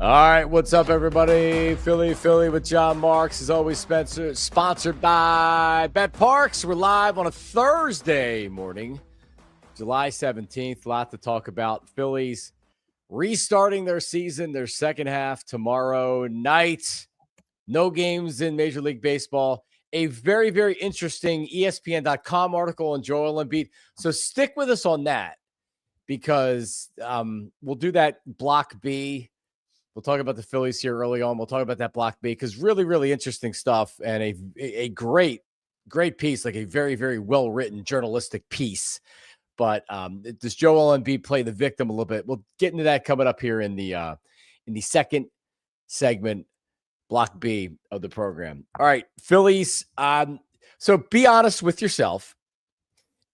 All right, what's up, everybody? Philly with John Marks. As always, sponsored by BetParx. We're live on a Thursday morning, July 17th. A lot to talk about. Phillies restarting their season, their second half tomorrow night. No games in Major League Baseball. A very, very interesting ESPN.com article on Joel Embiid. So stick with us on that because we'll do that Block B. We'll talk about the Phillies here early on. We'll talk about that Block B because really, really interesting stuff and a great piece, like a very, very well-written journalistic piece. But does Joel Embiid play the victim a little bit? We'll get into that coming up here in the second segment, Block B of the program. All right, Phillies. So be honest with yourself,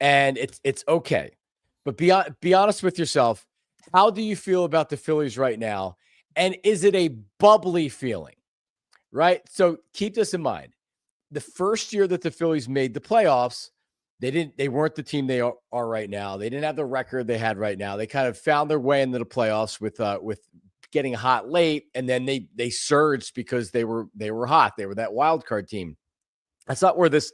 and it's okay. But be honest with yourself. How do you feel about the Phillies right now? And is it a bubbly feeling, right? So keep this in mind. The first year that the Phillies made the playoffs, they weren't the team they are right now. They didn't have the record they had right now. They kind of found their way into the playoffs with getting hot late, and then they surged because they were hot. They were that wild card team. That's not where this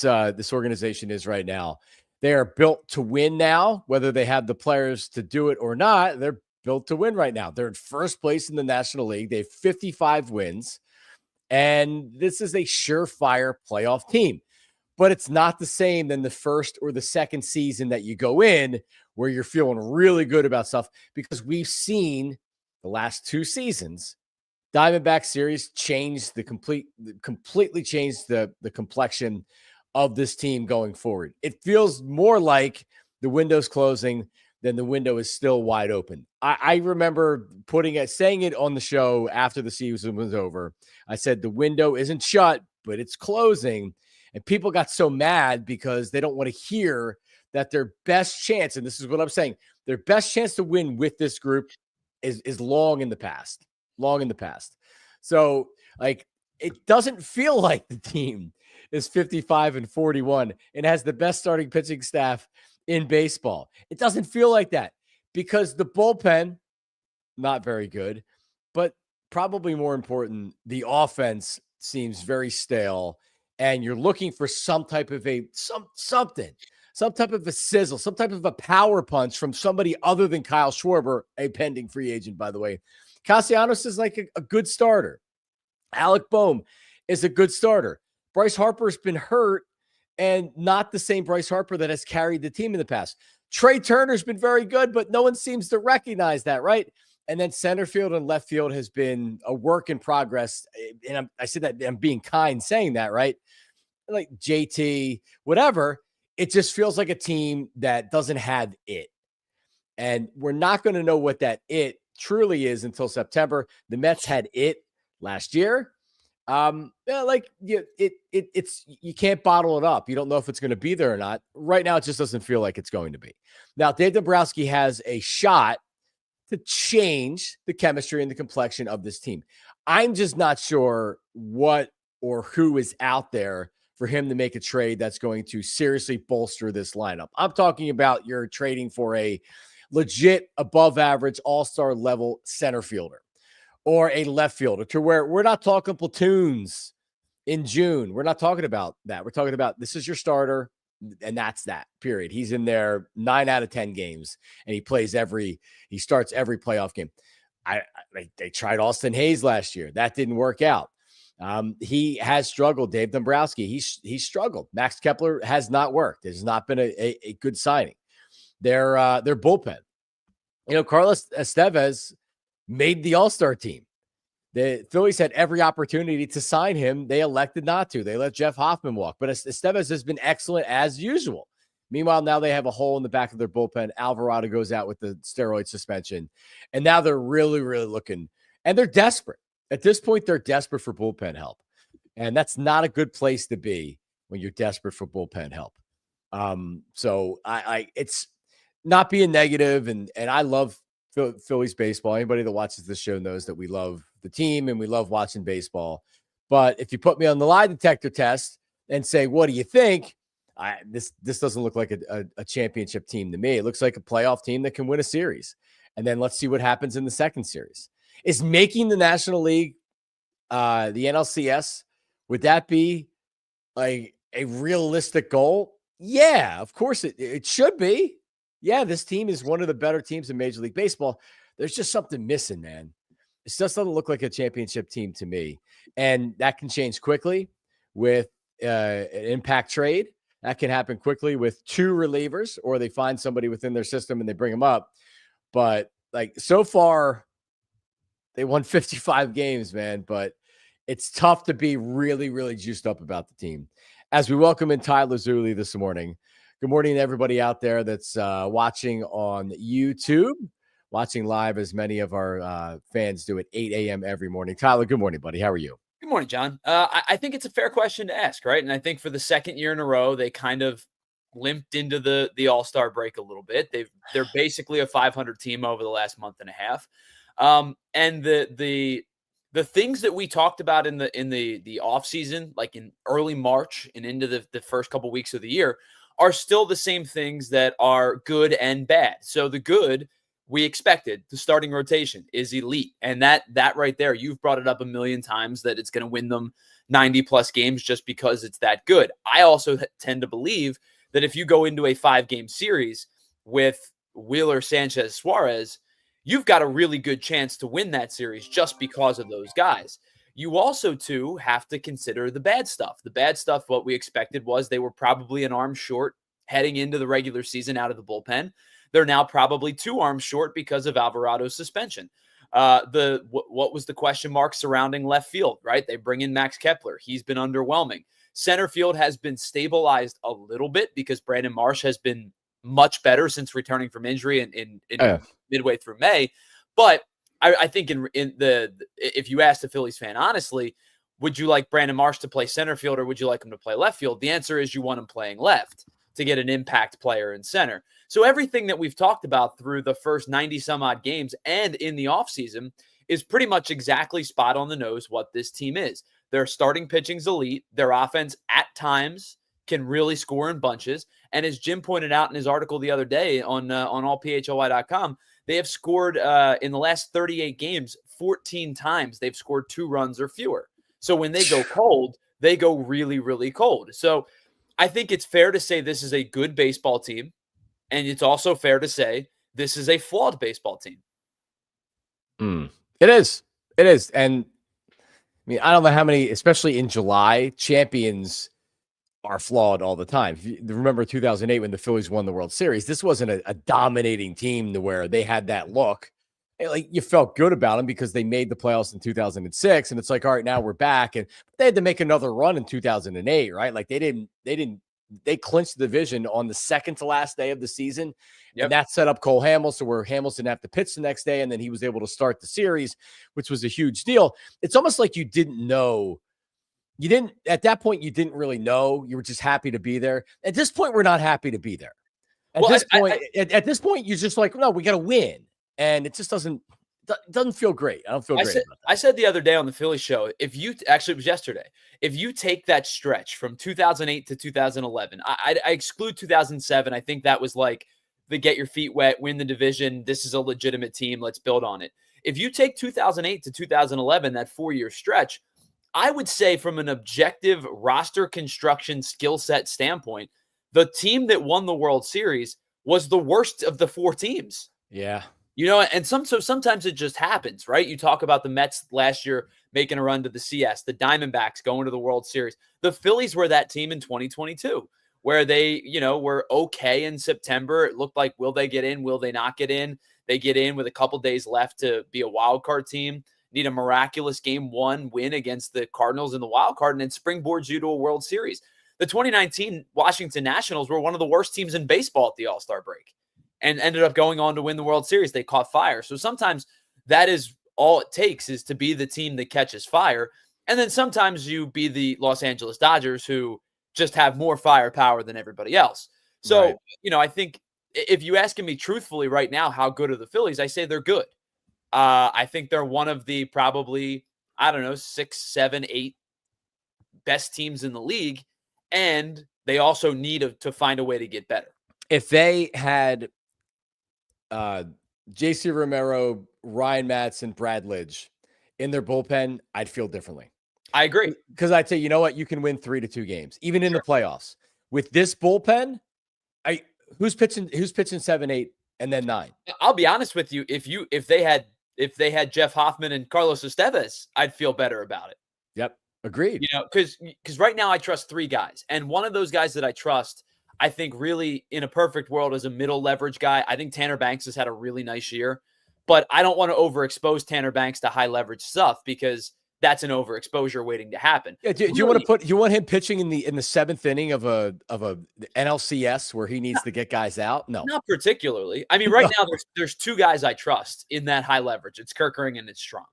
organization is right now. They are built to win now, whether they have the players to do it or not. They're built to win right now. They're in first place in the National League. They have 55 wins, and this is a surefire playoff team. But it's not the same than the first or the second season that you go in where you're feeling really good about stuff, because we've seen the last two seasons, Diamondback series completely changed the complexion of this team going forward. It feels more like the window's closing than the window is still wide open. I remember saying it on the show after the season was over. I said, the window isn't shut, but it's closing. And people got so mad because they don't want to hear that their best chance, and this is what I'm saying, their best chance to win with this group is long in the past. So, like, it doesn't feel like the team is 55-41 and has the best starting pitching staff in baseball. It doesn't feel like that because the bullpen, not very good, but probably more important, the offense seems very stale, and you're looking for some type of something, some type of a sizzle, some type of a power punch from somebody other than Kyle Schwarber, a pending free agent, by the way. Castellanos is like a good starter. Alec Boehm is a good starter. Bryce Harper's been hurt, and not the same Bryce Harper that has carried the team in the past. Trey Turner's been very good, but no one seems to recognize that, right? And then center field and left field has been a work in progress. And I said that I'm being kind saying that, right? Like JT, whatever. It just feels like a team that doesn't have it. And we're not going to know what that it truly is until September. The Mets had it last year. It's you can't bottle it up. You don't know if it's going to be there or not. Right now, it just doesn't feel like it's going to be. Now, Dave Dombrowski has a shot to change the chemistry and the complexion of this team. I'm just not sure what or who is out there for him to make a trade that's going to seriously bolster this lineup. I'm talking about you're trading for a legit above average all-star level center fielder, or a left fielder, to where we're not talking platoons in June. We're not talking about that. We're talking about this is your starter, and that's that, period. He's in there 9 out of 10 games, and he starts every playoff game. They tried Austin Hayes last year. That didn't work out. He has struggled, Dave Dombrowski. He's struggled. Max Kepler has not worked. It has not been a good signing. Their bullpen. Carlos Estevez made the All-Star team. The Phillies had every opportunity to sign him. They elected not to. They let Jeff Hoffman walk. But Estevez has been excellent as usual. Meanwhile, now they have a hole in the back of their bullpen. Alvarado goes out with the steroid suspension. And now they're really, really looking. And they're desperate. At this point, they're desperate for bullpen help. And that's not a good place to be when you're desperate for bullpen help. So it's not being negative, and I love Phillies baseball. Anybody that watches this show knows that we love the team and we love watching baseball. But if you put me on the lie detector test and say, what do you think? This doesn't look like a championship team to me. It looks like a playoff team that can win a series. And then let's see what happens in the second series. Is making the National League, the NLCS, would that be like a realistic goal? Yeah, of course it should be. Yeah, this team is one of the better teams in Major League Baseball. There's just something missing, man. It just doesn't look like a championship team to me. And that can change quickly with an impact trade. That can happen quickly with two relievers, or they find somebody within their system and they bring them up. But like so far, they won 55 games, man. But it's tough to be really, really juiced up about the team. As we welcome in Ty Lazuli this morning. Good morning to everybody out there that's watching on YouTube, watching live as many of our fans do at 8 a.m. every morning. Tyler, good morning, buddy. How are you? Good morning, John. I think it's a fair question to ask, right? And I think for the second year in a row, they kind of limped into the All-Star break a little bit. They're basically a 500 team over the last month and a half. And the things that we talked about in the off season, like in early March and into the first couple weeks of the year, are still the same things that are good and bad. So the good, we expected, the starting rotation is elite. And that right there, you've brought it up a million times that it's going to win them 90 plus games just because it's that good. I also tend to believe that if you go into a 5-game series with Wheeler, Sanchez, Suarez, you've got a really good chance to win that series just because of those guys. You also, too, have to consider the bad stuff. The bad stuff, what we expected was they were probably an arm short heading into the regular season out of the bullpen. They're now probably 2 arms short because of Alvarado's suspension. What was the question mark surrounding left field, right? They bring in Max Kepler. He's been underwhelming. Center field has been stabilized a little bit because Brandon Marsh has been much better since returning from injury in midway through May. But I think if you asked a Phillies fan, honestly, would you like Brandon Marsh to play center field or would you like him to play left field? The answer is you want him playing left to get an impact player in center. So everything that we've talked about through the first 90 some odd games and in the offseason is pretty much exactly spot on the nose what this team is. Their starting pitching's elite. Their offense at times can really score in bunches. And as Jim pointed out in his article the other day on allphly.com, they have scored in the last 38 games 14 times. They've scored 2 runs or fewer. So when they go cold, they go really, really cold. So I think it's fair to say this is a good baseball team. And it's also fair to say this is a flawed baseball team. It is. It is. And I mean, I don't know how many, especially in July, champions are flawed all the time. If you remember 2008 when the Phillies won the World Series, this wasn't a dominating team to where they had that look. Like you felt good about them because they made the playoffs in 2006. And it's like, all right, now we're back. And they had to make another run in 2008, right? Like they clinched the division on the second to last day of the season. Yep. And that set up Cole Hamels to where Hamels didn't have to pitch the next day. And then he was able to start the series, which was a huge deal. It's almost like you didn't know. At that point, you didn't really know. You were just happy to be there. At this point, we're not happy to be there. At this point, you're just like, no, we got to win. And it just doesn't feel great. I don't feel great about that. I said the other day on the Philly show, it was yesterday, if you take that stretch from 2008 to 2011, I exclude 2007. I think that was like the get your feet wet, win the division. This is a legitimate team. Let's build on it. If you take 2008 to 2011, that 4-year stretch, I would say from an objective roster construction skill set standpoint, the team that won the World Series was the worst of the 4 teams. Yeah. You know, and sometimes it just happens, right? You talk about the Mets last year making a run to the CS, the Diamondbacks going to the World Series. The Phillies were that team in 2022 where they, were okay in September. It looked like, will they get in? Will they not get in? They get in with a couple days left to be a wild card team. need a miraculous game 1 win against the Cardinals in the wild card, and then springboards you to a World Series. The 2019 Washington Nationals were one of the worst teams in baseball at the All-Star break and ended up going on to win the World Series. They caught fire. So sometimes that is all it takes, is to be the team that catches fire. And then sometimes you be the Los Angeles Dodgers, who just have more firepower than everybody else. So, Right. I think if you asking me truthfully right now, how good are the Phillies? I say they're good. I think they're one of the probably, 6, 7, 8 best teams in the league. And they also need to find a way to get better. If they had JC Romero, Ryan Madson, Brad Lidge in their bullpen, I'd feel differently. I agree. Because I'd say, you know what? You can win 3-2 games, even in the playoffs. With this bullpen, who's pitching 7, 8, and then 9? I'll be honest with you. If they had Jeff Hoffman and Carlos Estevez, I'd feel better about it. Yep. Agreed. Because right now I trust 3 guys. And one of those guys that I trust, I think really in a perfect world, is a middle leverage guy. I think Tanner Banks has had a really nice year, but I don't want to overexpose Tanner Banks to high leverage stuff, because that's an overexposure waiting to happen. Yeah, do you want him pitching in the 7th inning of a NLCS where he needs to get guys out? No, not particularly. I mean, right now there's 2 guys I trust in that high leverage. It's Kerkering and it's Strong.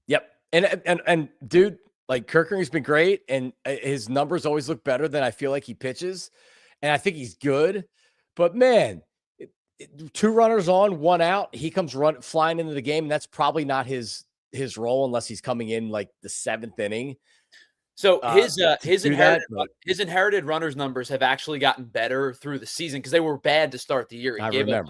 Yep. And dude, like, Kerkering's been great, and his numbers always look better than I feel like he pitches, and I think he's good. But man, 2 runners on, 1 out, he comes flying into the game, and that's probably not his role unless he's coming in like the 7th inning. So his inherited runners numbers have actually gotten better through the season, because they were bad to start the year. He gave up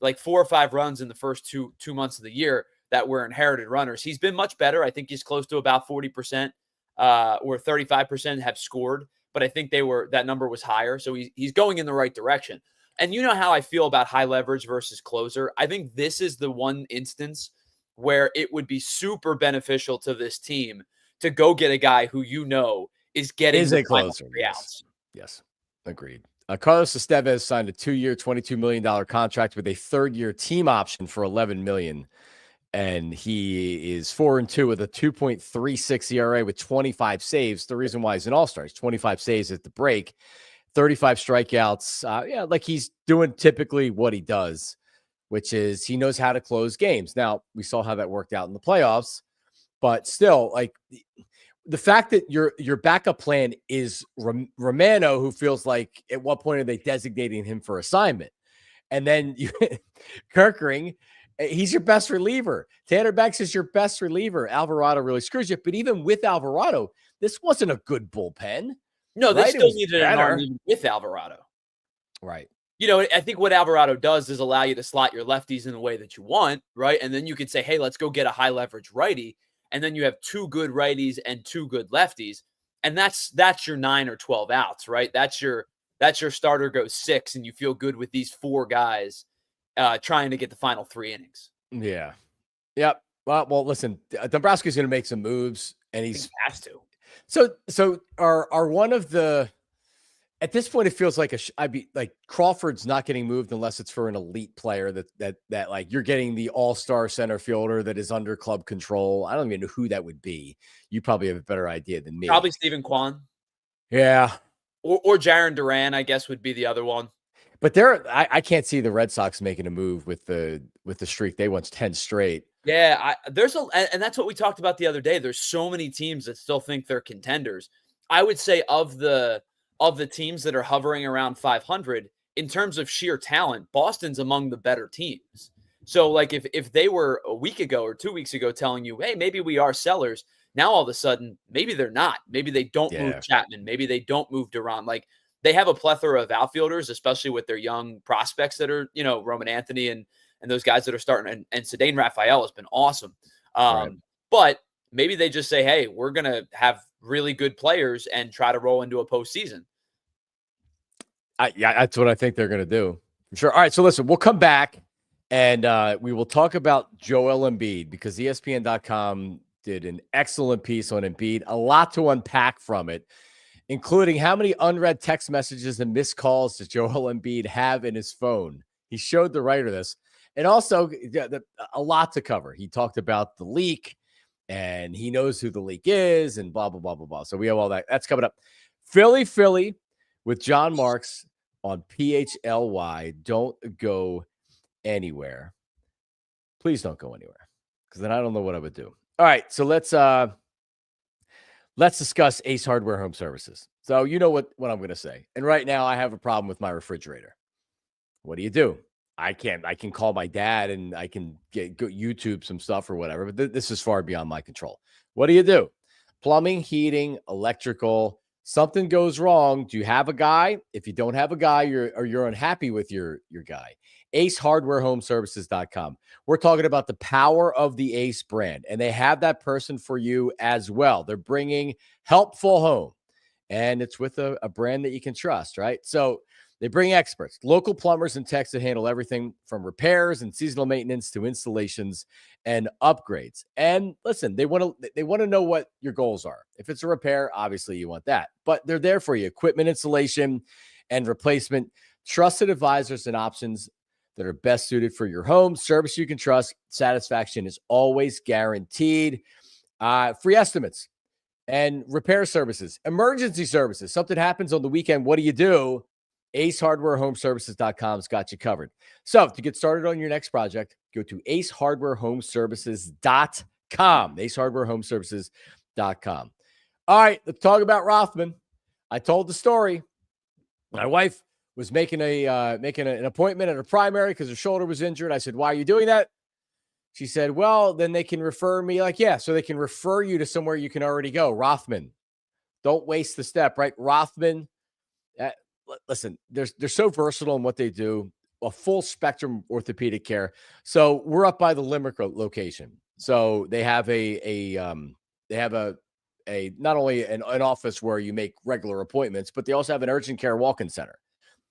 like 4 or 5 runs in the first two months of the year that were inherited runners. He's been much better. I think he's close to about 40% or 35% have scored, but I think that number was higher. So he's going in the right direction. And you know how I feel about high leverage versus closer. I think this is the one instance where it would be super beneficial to this team to go get a guy who is getting a closer. Yes, agreed. Carlos Estevez signed a 2-year, $22 million contract with a 3rd-year team option for $11 million. And he is 4-2 with a 2.36 ERA with 25 saves. The reason why he's an all-star is 25 saves at the break, 35 strikeouts. Like he's doing typically what he does, which is he knows how to close games. Now, we saw how that worked out in the playoffs, but still, like, the fact that your backup plan is Romano, who feels like at what point are they designating him for assignment? And then Kerkering, he's your best reliever. Tanner Banks is your best reliever. Alvarado really screws you. But even with Alvarado, this wasn't a good bullpen. No, they still needed an arm even with Alvarado. Right. I think what Alvarado does is allow you to slot your lefties in the way that you want, right? And then you could say, hey, let's go get a high leverage righty. And then you have 2 good righties and 2 good lefties. And that's your 9 or 12 outs, right? That's your starter goes 6, and you feel good with these 4 guys trying to get the final 3 innings. Yeah. Yep. Well, listen, Dombrowski's going to make some moves, and he has to. So are one of the, at this point, it feels like I'd be like Crawford's not getting moved unless it's for an elite player that like you're getting the all-star center fielder that is under club control. I don't even know who that would be. You probably have a better idea than me. Probably Stephen Kwan. Yeah. Or Jarren Duran, I guess, would be the other one. But I can't see the Red Sox making a move with the streak they won 10 straight. Yeah, and that's what we talked about the other day. There's so many teams that still think they're contenders. I would say of the teams that are hovering around 500 in terms of sheer talent, Boston's among the better teams. So like if they were a week ago or 2 weeks ago telling you, hey, maybe we are sellers, now all of a sudden maybe they're not. Maybe they don't move Chapman. Maybe they don't move Duran. Like they have a plethora of outfielders, especially with their young prospects that are, Roman Anthony and those guys that are starting. And Cedane Raphael has been awesome. Right. But maybe they just say, hey, we're going to have really good players and try to roll into a postseason. Yeah, that's what I think they're going to do. Sure. All right. So listen, we'll come back and we will talk about Joel Embiid because ESPN.com did an excellent piece on Embiid. A lot to unpack from it, including how many unread text messages and missed calls does Joel Embiid have in his phone. He showed the writer this. And also a lot to cover. He talked about the leak, and he knows who the leak is, and blah, blah, blah, blah, blah. So we have all that. That's coming up. Philly with John Marks on PHLY. Don't go anywhere. Please don't go anywhere, because then I don't know what I would do. All right, so let's discuss Ace Hardware Home Services. So you know what I'm going to say. And right now I have a problem with my refrigerator. What do? I can call my dad and I can go YouTube some stuff or whatever, but this is far beyond my control. What do? Plumbing, heating, electrical, something goes wrong. Do you have a guy? If you don't have a guy, you're unhappy with your guy. AceHardwareHomeServices.com. We're talking about the power of the Ace brand, and they have that person for you as well. They're bringing helpful home, and it's with a brand that you can trust, right? So they bring experts, local plumbers and techs that handle everything from repairs and seasonal maintenance to installations and upgrades. And listen, they want to know what your goals are. If it's a repair, obviously you want that, but they're there for you. Equipment installation and replacement, trusted advisors and options that are best suited for your home. Service you can trust. Satisfaction is always guaranteed. Free estimates and repair services, emergency services. Something happens on the weekend. What do? AceHardwareHomeServices.com's got you covered. So to get started on your next project, go to AceHardwareHomeServices.com. AceHardwareHomeServices.com. All right, let's talk about Rothman. I told the story. My wife was making an appointment at a primary because her shoulder was injured. I said, "Why are you doing that?" She said, "Well, then they can refer me." Like, yeah, so they can refer you to somewhere you can already go. Rothman. Don't waste the step, right? Rothman. Listen, they're so versatile in what they do, a full spectrum orthopedic care. So we're up by the Limerick location. So they have a not only an office where you make regular appointments, but they also have an urgent care walk-in center.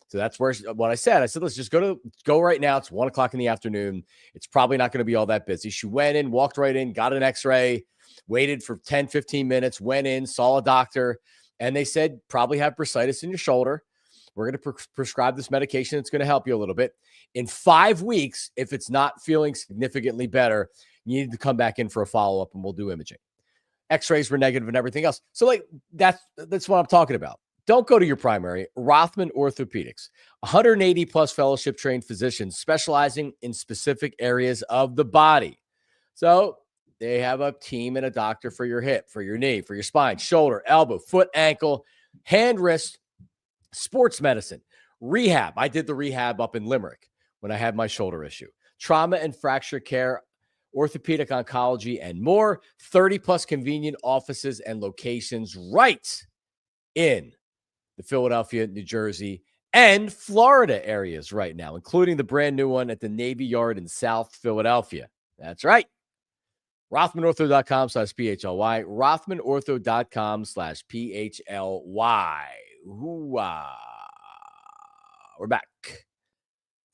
So that's where what I said. I said, let's just go right now. It's 1:00 in the afternoon. It's probably not going to be all that busy. She went in, walked right in, got an x-ray, waited for 10, 15 minutes, went in, saw a doctor, and they said, probably have bursitis in your shoulder. We're going to prescribe this medication. It's going to help you a little bit. In 5 weeks, if it's not feeling significantly better, you need to come back in for a follow-up and we'll do imaging. X-rays were negative and everything else. So like that's what I'm talking about. Don't go to your primary. Rothman Orthopedics, 180 plus fellowship trained physicians specializing in specific areas of the body. So they have a team and a doctor for your hip, for your knee, for your spine, shoulder, elbow, foot, ankle, hand, wrist, sports medicine, rehab. I did the rehab up in Limerick when I had my shoulder issue, trauma and fracture care, orthopedic oncology, and more. 30 plus convenient offices and locations right in the Philadelphia, New Jersey, and Florida areas right now, including the brand new one at the Navy Yard in South Philadelphia. That's right. RothmanOrtho.com/PHLY. RothmanOrtho.com/PHLY. We're back.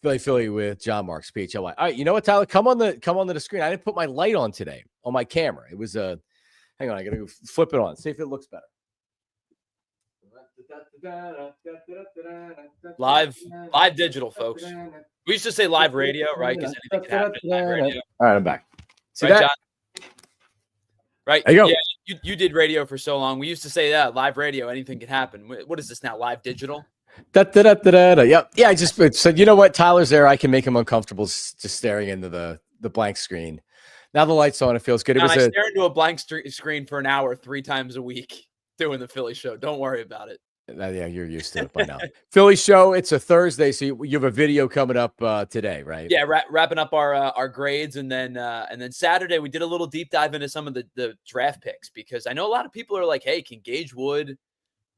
Philly with John Marks, PHLY. All right, you know what, Tyler? Come on the screen. I didn't put my light on today on my camera. It was hang on, I gotta go flip it on, see if it looks better. Live digital, folks. We used to say live radio, right? Because anything can happen in live radio. All right, I'm back. See right, that? John? Right. There you go. Yeah, you did radio for so long. We used to say that live radio, anything can happen. What is this now? Live digital? Yep. Yeah, I just said, you know what? Tyler's there. I can make him uncomfortable just staring into the blank screen. Now the light's on. It feels good. I stare into a blank screen for an hour 3 times a week doing the Philly show. Don't worry about it. Yeah, you're used to it by now. Philly show. It's a Thursday, so you have a video coming up today, right? Yeah, wrapping up our grades, and then Saturday we did a little deep dive into some of the draft picks, because I know a lot of people are like, "Hey, can Gage Wood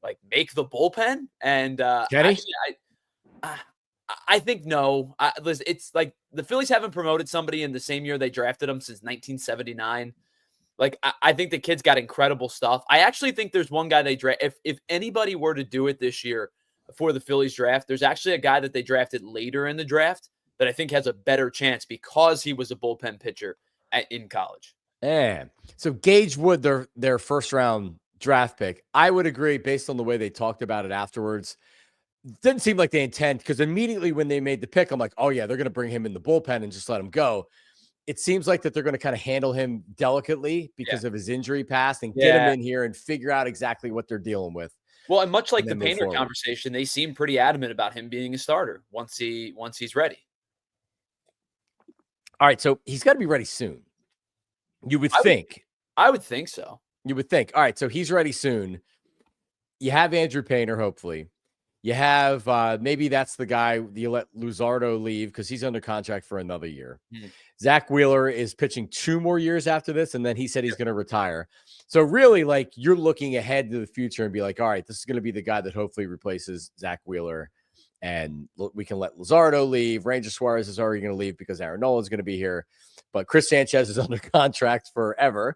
like make the bullpen?" And Kenny, I think no. Listen, it's like the Phillies haven't promoted somebody in the same year they drafted him since 1979. Like, I think the kid's got incredible stuff. I actually think there's one guy they draft. If anybody were to do it this year for the Phillies draft, there's actually a guy that they drafted later in the draft that I think has a better chance because he was a bullpen pitcher in college. And so Gage Wood, their first round draft pick, I would agree based on the way they talked about it afterwards. didn't seem like they intend, because immediately when they made the pick, I'm like, oh yeah, they're going to bring him in the bullpen and just let him go. It seems like that they're going to kind of handle him delicately because of his injury past and get him in here and figure out exactly what they're dealing with. Well, and much like the Painter conversation, they seem pretty adamant about him being a starter once he's ready. All right, so he's got to be ready soon. You would think. I would think so. You would think. All right, so he's ready soon. You have Andrew Painter, hopefully. You have maybe that's the guy you let Luzardo leave because he's under contract for another year. Zach Wheeler is pitching 2 more years after this, and then he said he's going to retire. So really, like, you're looking ahead to the future and be like, all right, this is going to be the guy that hopefully replaces Zach Wheeler, and we can let Luzardo leave. Ranger Suarez is already going to leave because Aaron Nola is going to be here, but Chris Sanchez is under contract forever,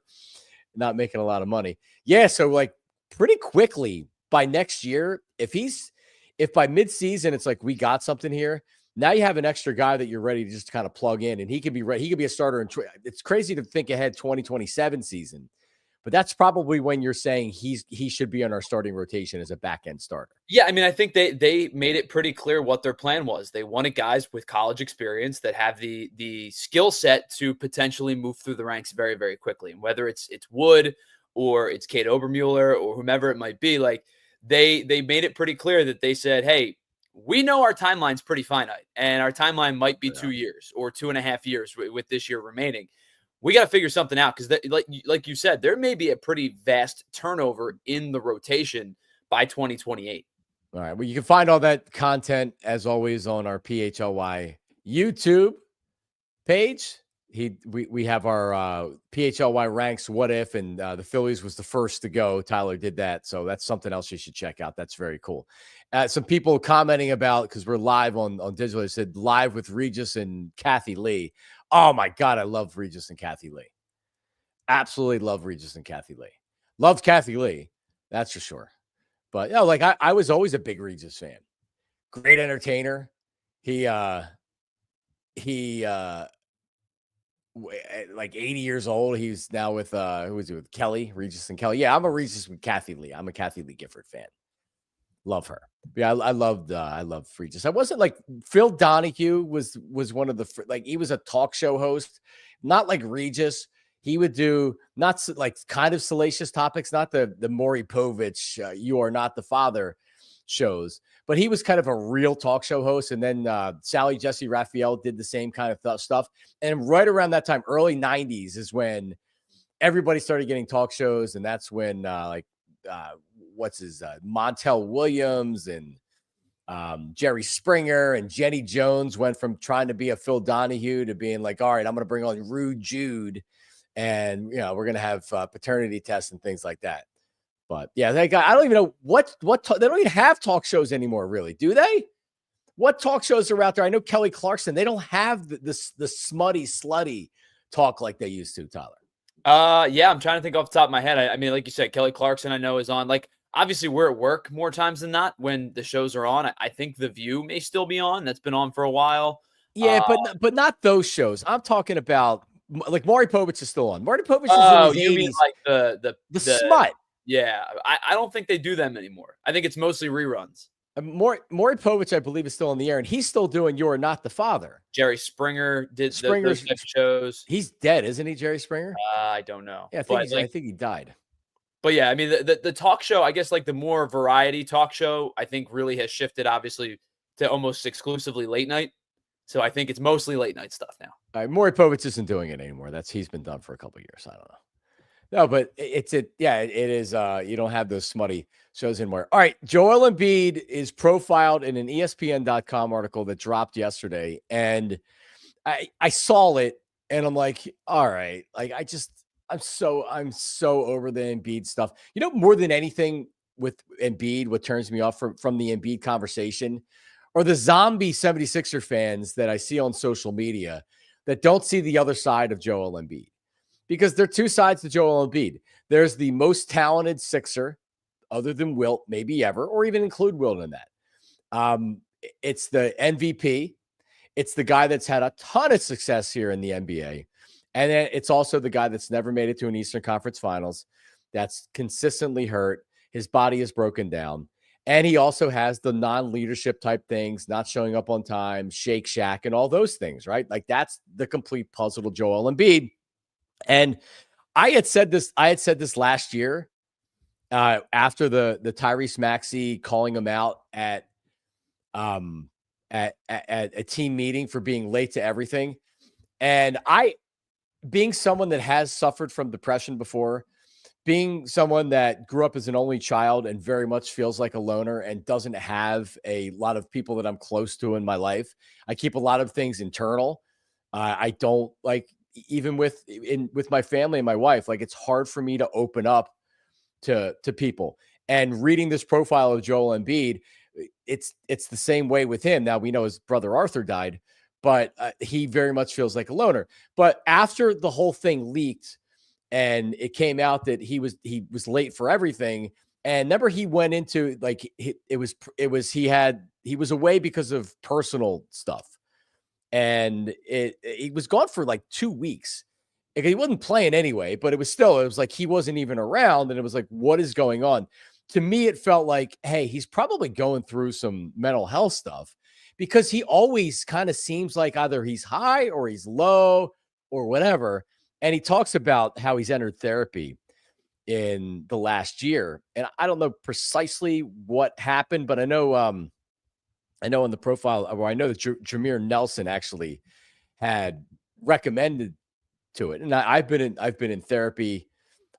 not making a lot of money. Yeah, so like pretty quickly by next year, if by midseason it's like we got something here, now you have an extra guy that you're ready to just kind of plug in, and he could be ready. He could be a starter. It's crazy to think ahead 2027 season, but that's probably when you're saying he should be on our starting rotation as a back end starter. Yeah, I mean, I think they made it pretty clear what their plan was. They wanted guys with college experience that have the skill set to potentially move through the ranks very, very quickly. And whether it's Wood or it's Kate Obermueller or whomever it might be, like they made it pretty clear that they said, hey, we know our timeline's pretty finite, and our timeline might be 2 years or 2.5 years with this year remaining. We got to figure something out because, like you said, there may be a pretty vast turnover in the rotation by 2028. All right. Well, you can find all that content, as always, on our PHLY YouTube page. We have our PHLY ranks what if, and the Phillies was the first to go. Tyler did that, so that's something else you should check out. That's very cool. Some people commenting about, because we're live on digital, they said live with Regis and Kathy Lee. Oh my God, I love Regis and Kathy Lee. Absolutely love Regis and Kathy Lee. Loved Kathy Lee, that's for sure. But yeah, like I was always a big Regis fan. Great entertainer. He like 80 years old. He's now with who is he with? Kelly, Regis and Kelly. Yeah, I'm a Regis with Kathy Lee. I'm a Kathy Lee Gifford fan. Love her. Yeah, I loved Regis. I wasn't like Phil Donahue was one of the, like, he was a talk show host, not like Regis. He would do not like kind of salacious topics, not the Maury Povich, You Are Not the Father shows, but he was kind of a real talk show host. And then Sally Jesse Raphael did the same kind of stuff. And right around that time, early 90s is everybody started getting talk shows. And that's when Montel Williams and Jerry Springer and Jenny Jones went from trying to be a Phil Donahue to being like, all right, I'm going to bring on Rude Jude, and we're going to have paternity tests and things like that. But yeah, I don't even know what they don't even have talk shows anymore, really, do they? What talk shows are out there? I know Kelly Clarkson. They don't have the smutty, slutty talk like they used to, Tyler. Yeah, I'm trying to think off the top of my head. I mean, like you said, Kelly Clarkson, I know, is on. Like, obviously, we're at work more times than not when the shows are on. I think The View may still be on. That's been on for a while. Yeah, but not those shows. I'm talking about, like, Maury Povich is still on. Maury Povich is in his 80s. You mean like the smut? Yeah, I don't think they do them anymore. I think it's mostly reruns. Maury Povich, I believe, is still in the air, and he's still doing You Are Not the Father. Jerry Springer did those type of shows. He's dead, isn't he, Jerry Springer? I don't know. Yeah, I think he died. But yeah, I mean, the talk show, I guess, like the more variety talk show, I think really has shifted, obviously, to almost exclusively late night. So I think it's mostly late night stuff now. All right, Maury Povich isn't doing it anymore. He's been done for a couple of years. I don't know. No, but it is. You don't have those smutty shows anymore. All right, Joel Embiid is profiled in an ESPN.com article that dropped yesterday, and I saw it, and I'm like, all right, like I'm so over the Embiid stuff. More than anything with Embiid, what turns me off from the Embiid conversation are the zombie 76er fans that I see on social media that don't see the other side of Joel Embiid. Because there are two sides to Joel Embiid. There's the most talented Sixer, other than Wilt, maybe ever, or even include Wilt in that. It's the MVP. It's the guy that's had a ton of success here in the NBA. And then it's also the guy that's never made it to an Eastern Conference Finals, that's consistently hurt. His body is broken down. And he also has the non-leadership type things, not showing up on time, Shake Shack, and all those things, right? Like that's the complete puzzle to Joel Embiid. And I had said this last year after the Tyrese Maxey calling him out at a team meeting for being late to everything. And being someone that has suffered from depression before, being someone that grew up as an only child and very much feels like a loner and doesn't have a lot of people that I'm close to in my life, I keep a lot of things internal. I don't like, even with my family and my wife, like it's hard for me to open up to people. And reading this profile of Joel Embiid, it's the same way with him. Now we know his brother Arthur died, but he very much feels like a loner. But after the whole thing leaked and it came out that he was late for everything, and remember he went into like he was away because of personal stuff, and he was gone for like 2 weeks. He wasn't playing anyway, but it was like he wasn't even around, and it was like, what is going on? To me, it felt like, hey, he's probably going through some mental health stuff, because he always kind of seems like either he's high or he's low or whatever. And he talks about how he's entered therapy in the last year. And I don't know precisely what happened, but I know in the profile, or I know that Jameer Nelson actually had recommended to it. And I've been in therapy.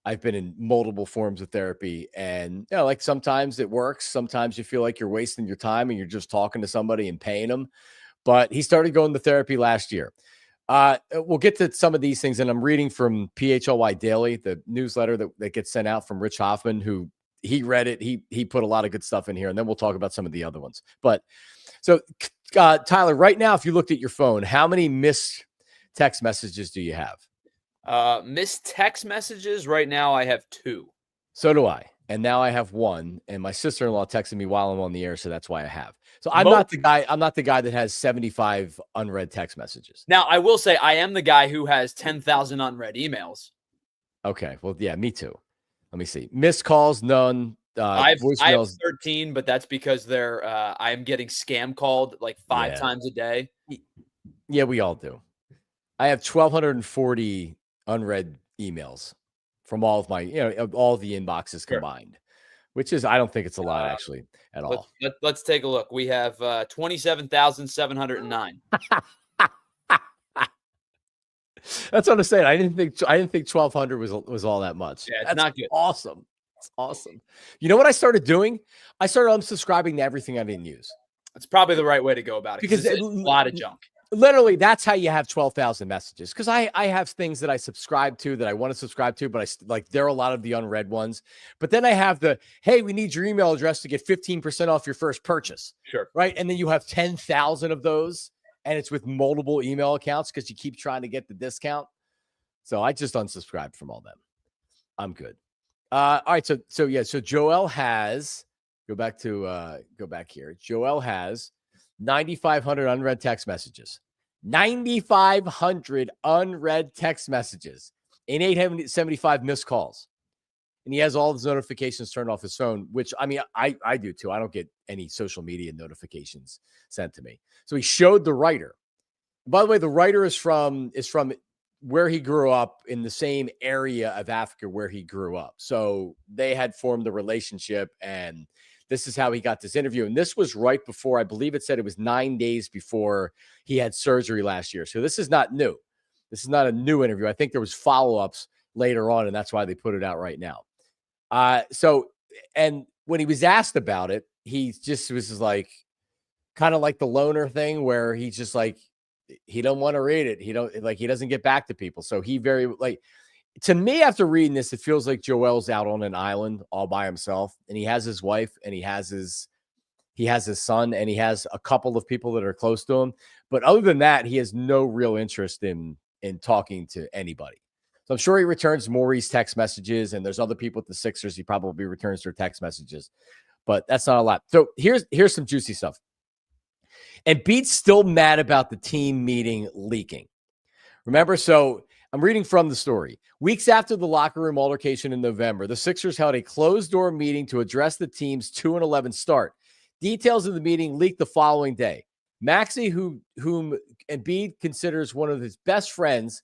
I've been in multiple forms of therapy, and like sometimes it works. Sometimes you feel like you're wasting your time and you're just talking to somebody and paying them. But he started going to therapy last year. We'll get to some of these things, and I'm reading from PHLY Daily, the newsletter that gets sent out from Rich Hoffman, who he read it. He put a lot of good stuff in here, and then we'll talk about some of the other ones. But so, Tyler, right now, if you looked at your phone, how many missed text messages do you have? Missed text messages right now, I have 2. So do I. And now I have 1, and my sister-in-law texted me while I'm on the air, so that's why I have. So I'm not the guy that has 75 unread text messages. Now, I will say I am the guy who has 10,000 unread emails. Okay. Well, yeah, me too. Let me see. Missed calls, none. I have 13, but that's because I am getting scam called like 5 times a day. Yeah, we all do. I have 1,240 unread emails from all of my, all the inboxes combined, which is, I don't think it's a lot actually at all. Let's take a look. We have 27,709. That's what I'm saying. I didn't think 1,200 was all that much. Yeah, it's That's not good. Awesome. It's awesome. You know what I started doing? I started unsubscribing to everything I didn't use. That's probably the right way to go about it, because it's a lot of junk. Literally, that's how you have 12,000 messages. Because I have things that I subscribe to that I want to subscribe to, but there are a lot of the unread ones. But then I have hey, we need your email address to get 15% off your first purchase. Sure. Right. And then you have 10,000 of those, and it's with multiple email accounts because you keep trying to get the discount. So I just unsubscribed from all them. I'm good. All right. So Joel has, go back here. Joel has 9,500 unread text messages. 9,500 unread text messages and 875 missed calls. And he has all his notifications turned off his phone, which, I mean, I do too. I don't get any social media notifications sent to me. So he showed the writer. By the way, the writer is from where he grew up, in the same area of Africa where he grew up. So they had formed a relationship, and this is how he got this interview. And this was right before, I believe it said it was 9 days before he had surgery last year. So this is not new. This is not a new interview. I think there was follow-ups later on, and that's why they put it out right now. And when he was asked about it, he just was like, kind of like the loner thing, where he's just like, he don't want to read it. He doesn't get back to people. So he to me, after reading this, it feels like Joel's out on an island all by himself, and he has his wife, and he has his son, and he has a couple of people that are close to him. But other than that, he has no real interest in talking to anybody. So I'm sure he returns Maury's text messages, and there's other people at the Sixers he probably returns their text messages, but that's not a lot. So here's some juicy stuff. And Embiid's still mad about the team meeting leaking. Remember, so I'm reading from the story. Weeks after the locker room altercation in November, the Sixers held a closed-door meeting to address the team's 2-11 start. Details of the meeting leaked the following day. Maxey, whom Embiid considers one of his best friends.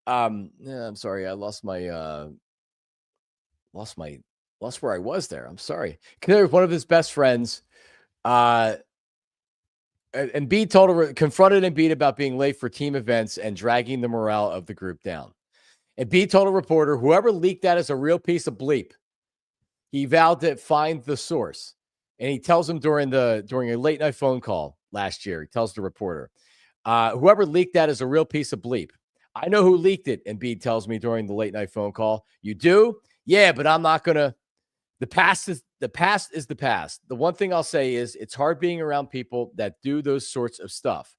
I'm sorry, I lost where I was there. I'm sorry. Considered one of his best friends. Embiid confronted Embiid about being late for team events and dragging the morale of the group down. Embiid told a reporter, whoever leaked that is a real piece of bleep. He vowed to find the source. And he tells him during a late night phone call last year, he tells the reporter, whoever leaked that is a real piece of bleep. I know who leaked it, Embiid tells me during the late night phone call. You do? Yeah, but I'm not going to. The past is the past. The one thing I'll say is it's hard being around people that do those sorts of stuff.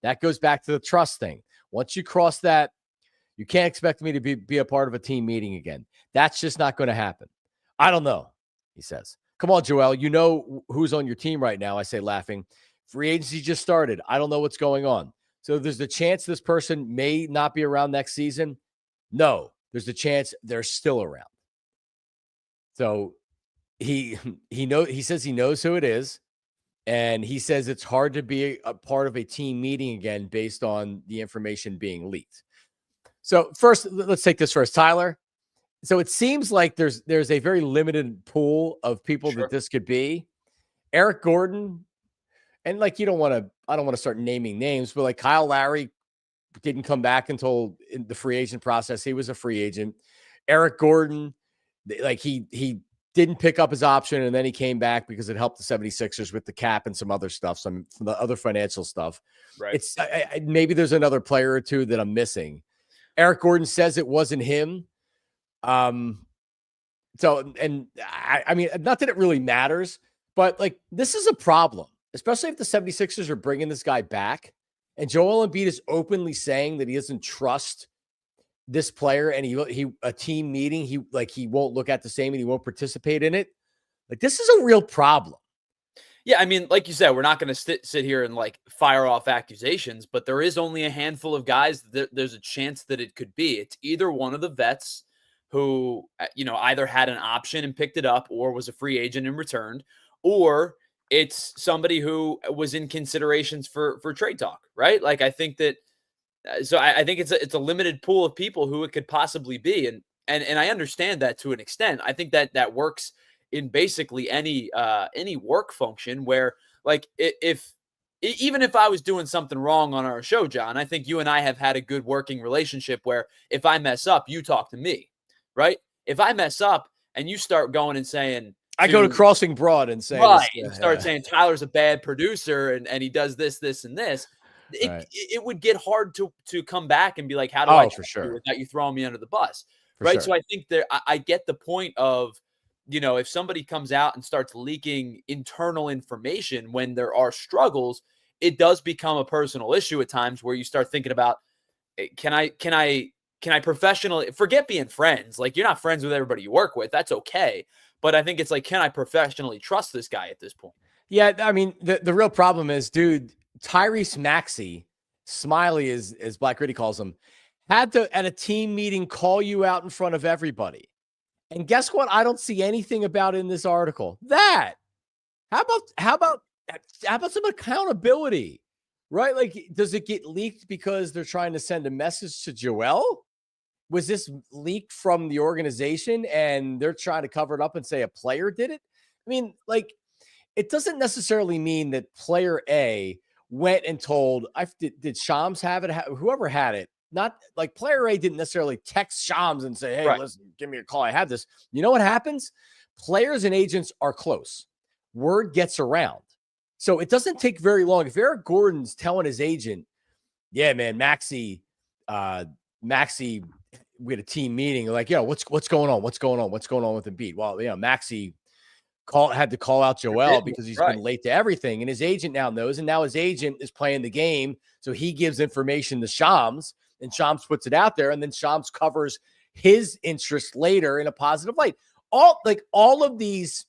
That goes back to the trust thing. Once you cross that, you can't expect me to be a part of a team meeting again. That's just not going to happen. I don't know, he says. Come on, Joel. You know who's on your team right now, I say, laughing. Free agency just started. I don't know what's going on. So there's the chance this person may not be around next season. No, there's a chance they're still around. So he says he knows who it is, and he says it's hard to be a part of a team meeting again based on the information being leaked. So first, let's take this first, Tyler. So it seems like there's a very limited pool of people that this could be. Eric Gordon, and like I don't want to start naming names, but like Kyle Lowry didn't come back until in the free agent process. He was a free agent. Eric Gordon, like he didn't pick up his option, and then he came back because it helped the 76ers with the cap and some other stuff, some the other financial stuff. Right. It's maybe there's another player or two that I'm missing. Eric Gordon says it wasn't him. I mean, not that it really matters, but like this is a problem, especially if the 76ers are bringing this guy back and Joel Embiid is openly saying that he doesn't trust this player and he a team meeting, he won't look at the same and he won't participate in it. Like this is a real problem. Yeah, I mean, like you said, we're not going to sit here and like fire off accusations, but there is only a handful of guys that there's a chance that it could be. It's either one of the vets who, either had an option and picked it up or was a free agent and returned, or it's somebody who was in considerations for trade talk, right? Like, I think that, so I think it's a limited pool of people who it could possibly be. And I understand that to an extent. I think that works in basically any work function where, like, even if I was doing something wrong on our show, John, I think you and I have had a good working relationship where if I mess up, you talk to me, right? If I mess up and you start going and saying, I go to Crossing Broad and say, right, and start saying Tyler's a bad producer and he does this, and this, it would get hard to come back and be like, how do I for sure without you throwing me under the bus, right? Sure. So I think I get the point of, if somebody comes out and starts leaking internal information when there are struggles, it does become a personal issue at times where you start thinking about, can I professionally forget being friends? Like, you're not friends with everybody you work with. That's okay. But I think it's like, can I professionally trust this guy at this point? Yeah. I mean, the real problem is, dude, Tyrese Maxey, Smiley as Black Gritty calls him, had to, at a team meeting, call you out in front of everybody. And guess what? I don't see anything about in this article. How about some accountability, right? Like, does it get leaked because they're trying to send a message to Joel? Was this leaked from the organization and they're trying to cover it up and say a player did it? I mean, like, it doesn't necessarily mean that player A went and told, did Shams have it? Whoever had it. Not like player A didn't necessarily text Shams and say, hey, listen, give me a call. I have this. You know what happens? Players and agents are close. Word gets around. So it doesn't take very long. If Eric Gordon's telling his agent, yeah, man, Maxey, we had a team meeting. Like, what's going on? What's going on? What's going on with Embiid? Well, Maxey had to call out Joel because he's been late to everything. And his agent now knows. And now his agent is playing the game. So he gives information to Shams. And Shams puts it out there, and then Shams covers his interest later in a positive light. All of these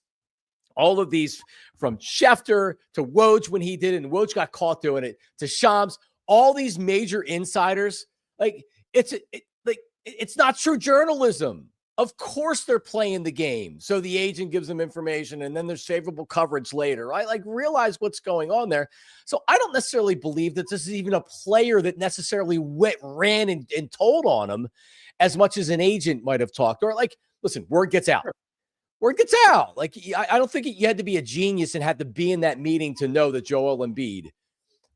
from Schefter to Woj when he did it, and Woj got caught doing it, to Shams, all these major insiders, like, it's not true journalism. Of course they're playing the game. So the agent gives them information and then there's favorable coverage later, right? Like realize what's going on there. So I don't necessarily believe that this is even a player that necessarily ran and told on him as much as an agent might have talked. Or like, listen, word gets out. Word gets out. Like, I don't think you had to be a genius and had to be in that meeting to know that Joel Embiid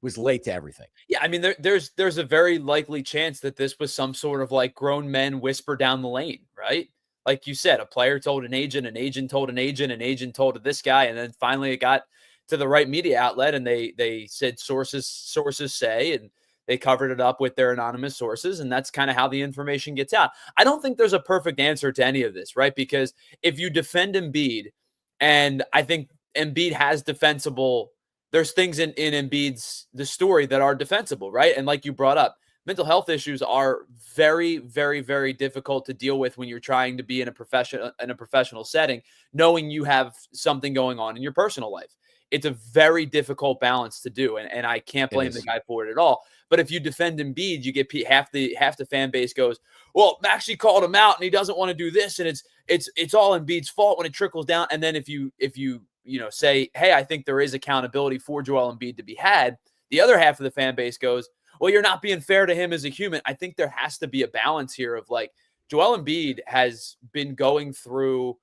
was late to everything. Yeah, I mean, there's a very likely chance that this was some sort of like grown men whisper down the lane, right? Like you said, a player told an agent told an agent told this guy, and then finally it got to the right media outlet, and they said sources say, and they covered it up with their anonymous sources, and that's kind of how the information gets out. I don't think there's a perfect answer to any of this, right? Because if you defend Embiid, and I think Embiid has defensible. There's things in Embiid's the story that are defensible, right? And like you brought up, mental health issues are very, very, very difficult to deal with when you're trying to be in a professional setting, knowing you have something going on in your personal life. It's a very difficult balance to do, and I can't blame the guy for it at all. But if you defend Embiid, you get half the fan base goes, well, Maxey called him out and he doesn't want to do this, and it's all Embiid's fault when it trickles down. And then if you say, hey, I think there is accountability for Joel Embiid to be had, the other half of the fan base goes, well, you're not being fair to him as a human. I think there has to be a balance here of like, Joel Embiid has been going through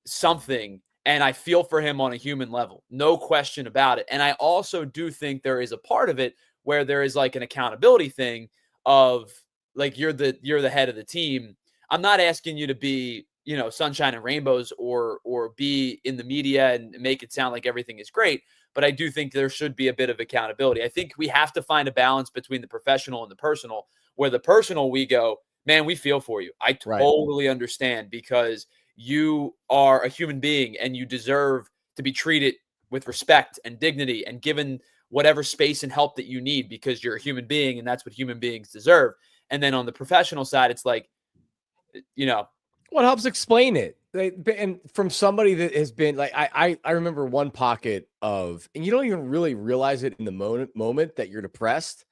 something, and I feel for him on a human level, no question about it. And I also do think there is a part of it where there is like an accountability thing of like, you're the head of the team. I'm not asking you to be, sunshine and rainbows or be in the media and make it sound like everything is great. But I do think there should be a bit of accountability. I think we have to find a balance between the professional and the personal, where the personal, we go, man, we feel for you. I totally understand, because you are a human being and you deserve to be treated with respect and dignity and given whatever space and help that you need, because you're a human being and that's what human beings deserve. And then on the professional side, it's like, what helps explain it? And from somebody that has been like, I remember one pocket of, and you don't even really realize it in the moment that you're depressed,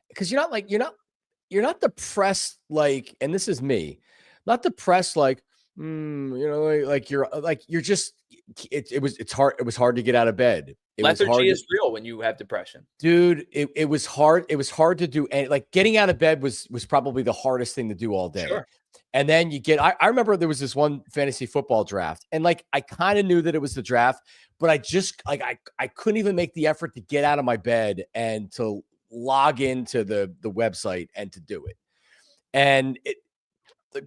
because you're not depressed like, and this is me, not depressed like, you're just, it's hard. It was hard to get out of bed. Lethargy is real when you have depression, dude. It was hard. It was hard to do. And like getting out of bed was probably the hardest thing to do all day. Sure. And then I remember there was this one fantasy football draft, and like, I kind of knew that it was the draft, but I just like, I couldn't even make the effort to get out of my bed and to log into the website and to do it. And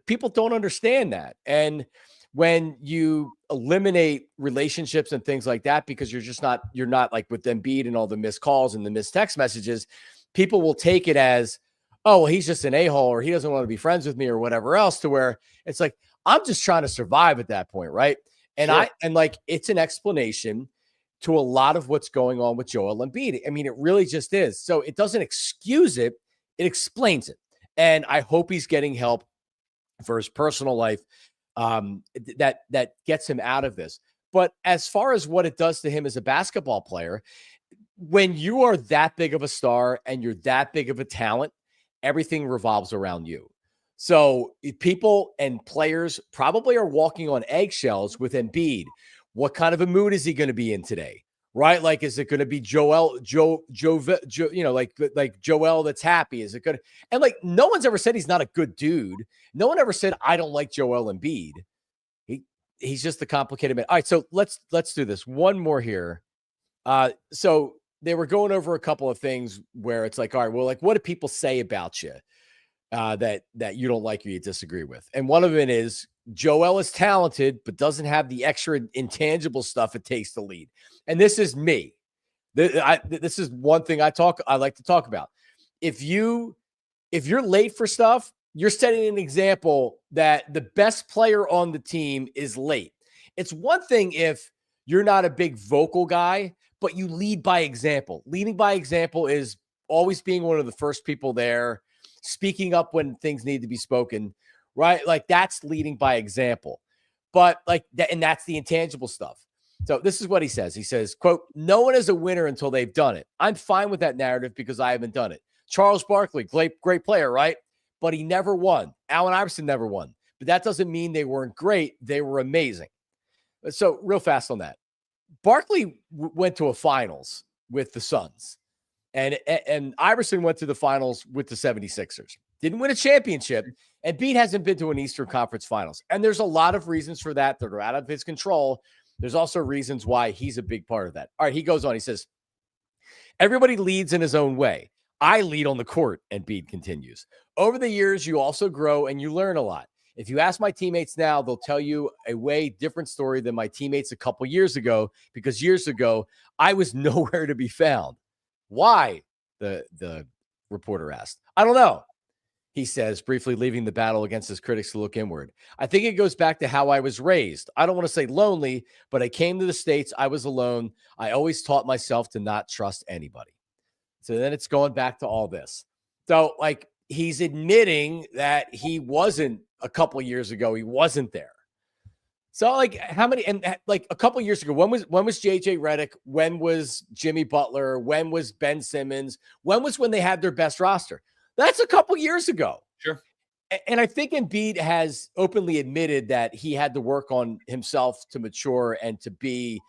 people don't understand that. And when you eliminate relationships and things like that, because you're not like with Embiid and all the missed calls and the missed text messages, people will take it as, oh, well, he's just an a-hole, or he doesn't want to be friends with me, or whatever else, to where it's like, I'm just trying to survive at that point. Right. And sure. It's an explanation to a lot of what's going on with Joel Embiid. I mean, it really just is. So it doesn't excuse it. It explains it. And I hope he's getting help for his personal life that gets him out of this. But as far as what it does to him as a basketball player, when you are that big of a star and you're that big of a talent, everything revolves around you. So people and players probably are walking on eggshells with Embiid. What kind of a mood is he going to be in today? Right? Like, is it going to be Joel, like Joel that's happy? Is it good? And like, no one's ever said he's not a good dude. No one ever said, I don't like Joel Embiid. He's just the complicated man. All right. So let's do this. One more here. So they were going over a couple of things where it's like, all right, well, like, what do people say about you that you don't like or you disagree with? And one of it is, Joel is talented, but doesn't have the extra intangible stuff it takes to lead. And this is me. This is one thing I like to talk about. If you're late for stuff, you're setting an example that the best player on the team is late. It's one thing if you're not a big vocal guy, but you lead by example. Leading by example is always being one of the first people there, speaking up when things need to be spoken. Right? Like, that's leading by example. But like that, and that's the intangible stuff. So this is what he says. He says, quote, no one is a winner until they've done it. I'm fine with that narrative because I haven't done it. Charles Barkley, great player, right? but he never won. Allen Iverson never won. But that doesn't mean they weren't great. They were amazing. So real fast on that. Barkley went to a finals with the Suns. And Iverson went to the finals with the 76ers. Didn't win a championship. And Embiid hasn't been to an Eastern Conference Finals. And there's a lot of reasons for that that are out of his control. There's also reasons why he's a big part of that. All right, he goes on. He says, everybody leads in his own way. I lead on the court, Embiid continues. Over the years, you also grow and you learn a lot. If you ask my teammates now, they'll tell you a way different story than my teammates a couple years ago, because years ago, I was nowhere to be found. Why? The reporter asked. I don't know, he says, briefly leaving the battle against his critics to look inward. I think it goes back to how I was raised. I don't want to say lonely, but I came to the States. I was alone. I always taught myself to not trust anybody. So then it's going back to all this. So, like, he's admitting that he wasn't a couple years ago. He wasn't there. So, like, how many, and like a couple years ago, when was JJ Redick? When was Jimmy Butler? When was Ben Simmons? When they had their best roster? That's a couple years ago. Sure. And I think Embiid has openly admitted that he had to work on himself to mature and to be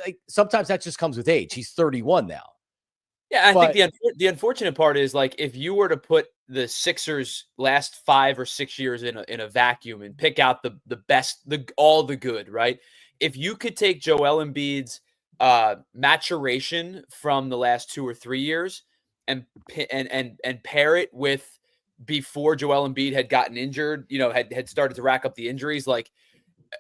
like, sometimes that just comes with age. He's 31 now. Yeah, I think the unfortunate part is, like, if you were to put the Sixers' last 5 or 6 years in a vacuum and pick out the best, all the good, right? If you could take Joel Embiid's maturation from the last 2 or 3 years and pair it with before Joel Embiid had gotten injured, had started to rack up the injuries, like,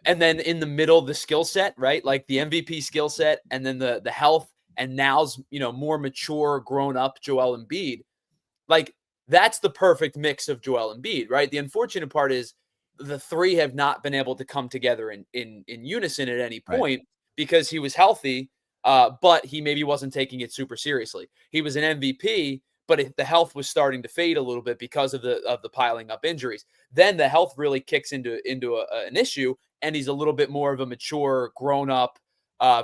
and then in the middle, the skill set, right? Like the MVP skill set, and then the health. And now's, more mature, grown up Joel Embiid. Like, that's the perfect mix of Joel Embiid, right? The unfortunate part is the three have not been able to come together in unison at any point, right? Because he was healthy, but he maybe wasn't taking it super seriously. He was an MVP, but the health was starting to fade a little bit because of the piling up injuries. Then the health really kicks into an issue, and he's a little bit more of a mature, grown up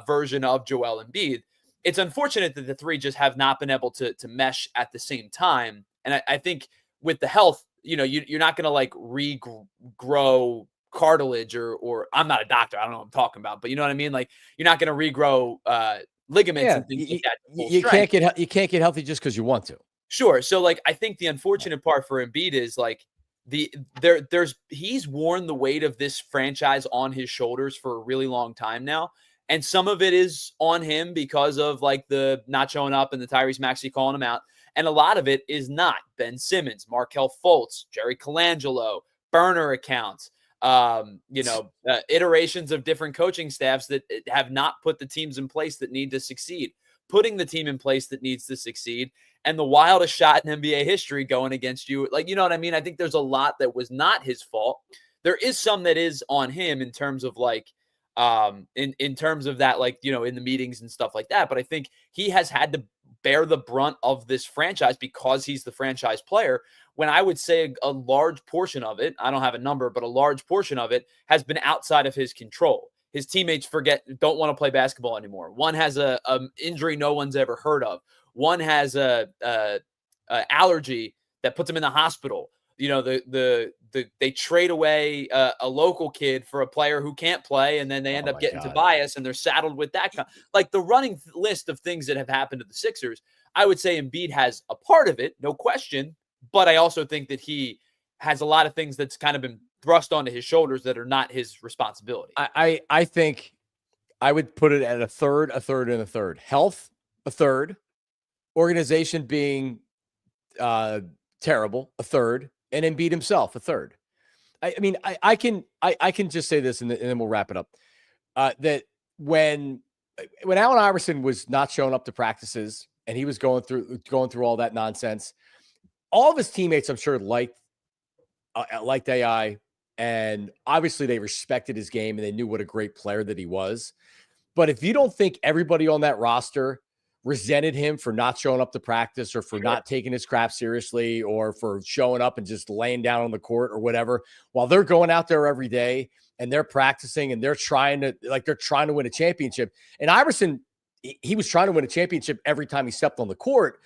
version of Joel Embiid. It's unfortunate that the three just have not been able to mesh at the same time. And I think with the health, you're not going to like regrow cartilage or I'm not a doctor. I don't know what I'm talking about, but you know what I mean? Like, you're not going to regrow ligaments and things like that. You can't get healthy just because you want to. Sure. So, like, I think the unfortunate part for Embiid is, like, he's worn the weight of this franchise on his shoulders for a really long time now. And some of it is on him because of, like, the not showing up and the Tyrese Maxey calling him out. And a lot of it is not. Ben Simmons, Markelle Fultz, Jerry Colangelo, burner accounts, iterations of different coaching staffs that have not put the teams in place that need to succeed, putting the team in place that needs to succeed, and the wildest shot in NBA history going against you. Like, you know what I mean? I think there's a lot that was not his fault. There is some that is on him in terms of, like, in terms of that, like, in the meetings and stuff like that. But I think he has had to bear the brunt of this franchise because he's the franchise player, when I would say a large portion of it, I don't have a number, but a large portion of it has been outside of his control. His teammates don't want to play basketball anymore. One has a injury no one's ever heard of. One has a allergy that puts him in the hospital. They trade away a local kid for a player who can't play, and then they end up getting Tobias, and they're saddled with that. Like, the running list of things that have happened to the Sixers, I would say Embiid has a part of it, no question. But I also think that he has a lot of things that's kind of been thrust onto his shoulders that are not his responsibility. I think I would put it at a third, and a third. Health, a third. Organization being terrible, a third. And Embiid himself, a third. I mean, I can just say this, and then we'll wrap it up. That when Allen Iverson was not showing up to practices and he was going through all that nonsense, all of his teammates, I'm sure, liked AI, and obviously they respected his game and they knew what a great player that he was. But if you don't think everybody on that roster resented him for not showing up to practice, or for not taking his craft seriously, or for showing up and just laying down on the court or whatever, while they're going out there every day and they're practicing and they're trying to win a championship. And Iverson, he was trying to win a championship every time he stepped on the court.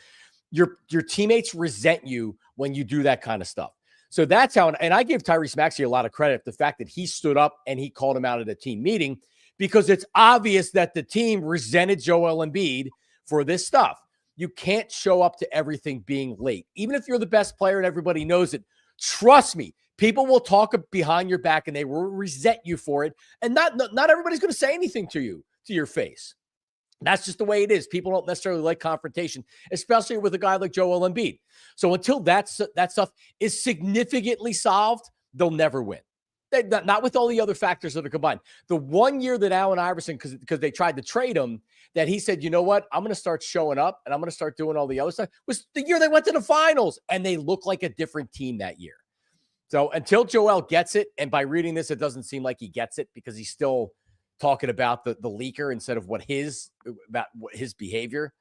Your teammates resent you when you do that kind of stuff. So that's how, and I give Tyrese Maxey a lot of credit for the fact that he stood up and he called him out at a team meeting, because it's obvious that the team resented Joel Embiid for this stuff. You can't show up to everything being late. Even if you're the best player and everybody knows it, trust me, people will talk behind your back and they will resent you for it. And not everybody's going to say anything to you, to your face. That's just the way it is. People don't necessarily like confrontation, especially with a guy like Joel Embiid. So until that stuff is significantly solved, they'll never win. Not with all the other factors that are combined. The one year that Allen Iverson, because they tried to trade him, that he said, you know what, I'm going to start showing up and I'm going to start doing all the other stuff, was the year they went to the finals, and they look like a different team that year. So until Joel gets it, and by reading this, it doesn't seem like he gets it, because he's still talking about the leaker instead of about his behavior.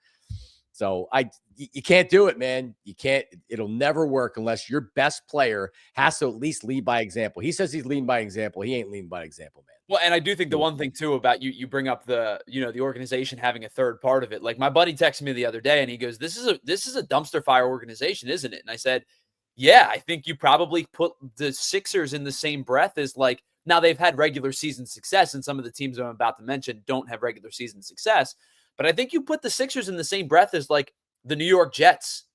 So you can't do it, man. You can't. It'll never work unless your best player has to at least lead by example. He says he's leading by example. He ain't leading by example, man. Well, and I do think the one thing too about you bring up the organization having a third part of it. Like, my buddy texted me the other day and he goes, this is a dumpster fire organization, isn't it? And I said, yeah, I think you probably put the Sixers in the same breath as, like, now they've had regular season success, and some of the teams I'm about to mention don't have regular season success. But I think you put the Sixers in the same breath as, like, the New York Jets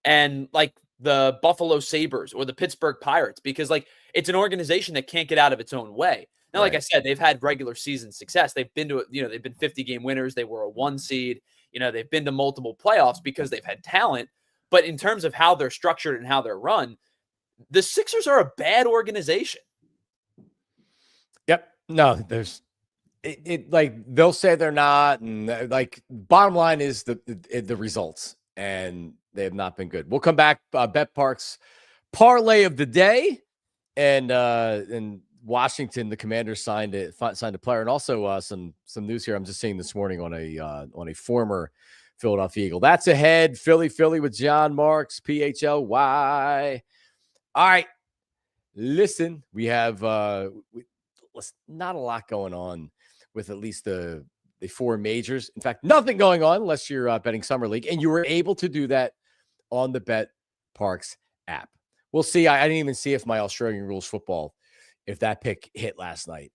and, like, the Buffalo Sabres or the Pittsburgh Pirates, because, like, it's an organization that can't get out of its own way. Now, like I said, they've had regular season success. They've been to, they've been 50-game winners. They were a 1 seed. They've been to multiple playoffs because they've had talent. But in terms of how they're structured and how they're run, the Sixers are a bad organization. Yep. No, there's like, they'll say they're not, and like, bottom line is the results, and they have not been good. We'll come back. BetParx parlay of the day, and Washington, the Commanders signed a player, and also some news here I'm just seeing this morning on a former Philadelphia Eagle. That's ahead. Philly with John Marks, PHLY. All right, listen, we have not a lot going on with at least the 4 majors. In fact, nothing going on unless you're betting Summer League, and you were able to do that on the BetParx app. We'll see. I didn't even see if my Australian rules football, if that pick hit last night.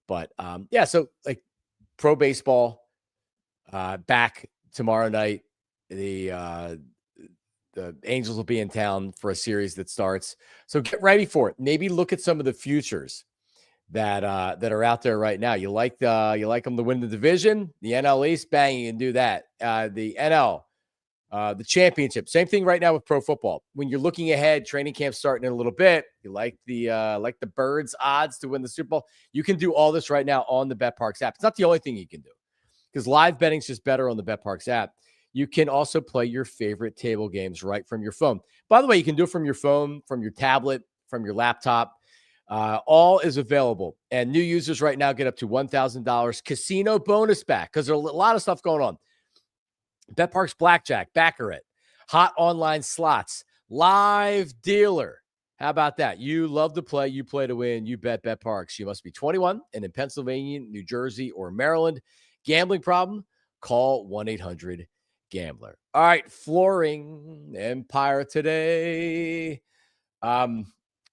But yeah, so like pro baseball back tomorrow night. The Angels will be in town for a series that starts. So get ready for it. Maybe look at some of the futures that are out there right now. You like them to win the division, the NL East, bang, you can do that. The NL, the championship, same thing right now with pro football. When you're looking ahead, training camp starting in a little bit, you like the Birds odds to win the Super Bowl. You can do all this right now on the BetParx app. It's not the only thing you can do, because live betting is just better on the BetParx app. You can also play your favorite table games right from your phone. By the way, you can do it from your phone, from your tablet, from your laptop. All is available. And new users right now get up to $1,000 casino bonus back, because there's a lot of stuff going on. BetParx Blackjack, Baccarat, hot online slots, live dealer. How about that? You love to play. You play to win. You bet BetParx. You must be 21 and in Pennsylvania, New Jersey, or Maryland. Gambling problem? Call 1-800-GAMBLER. All right, flooring empire today.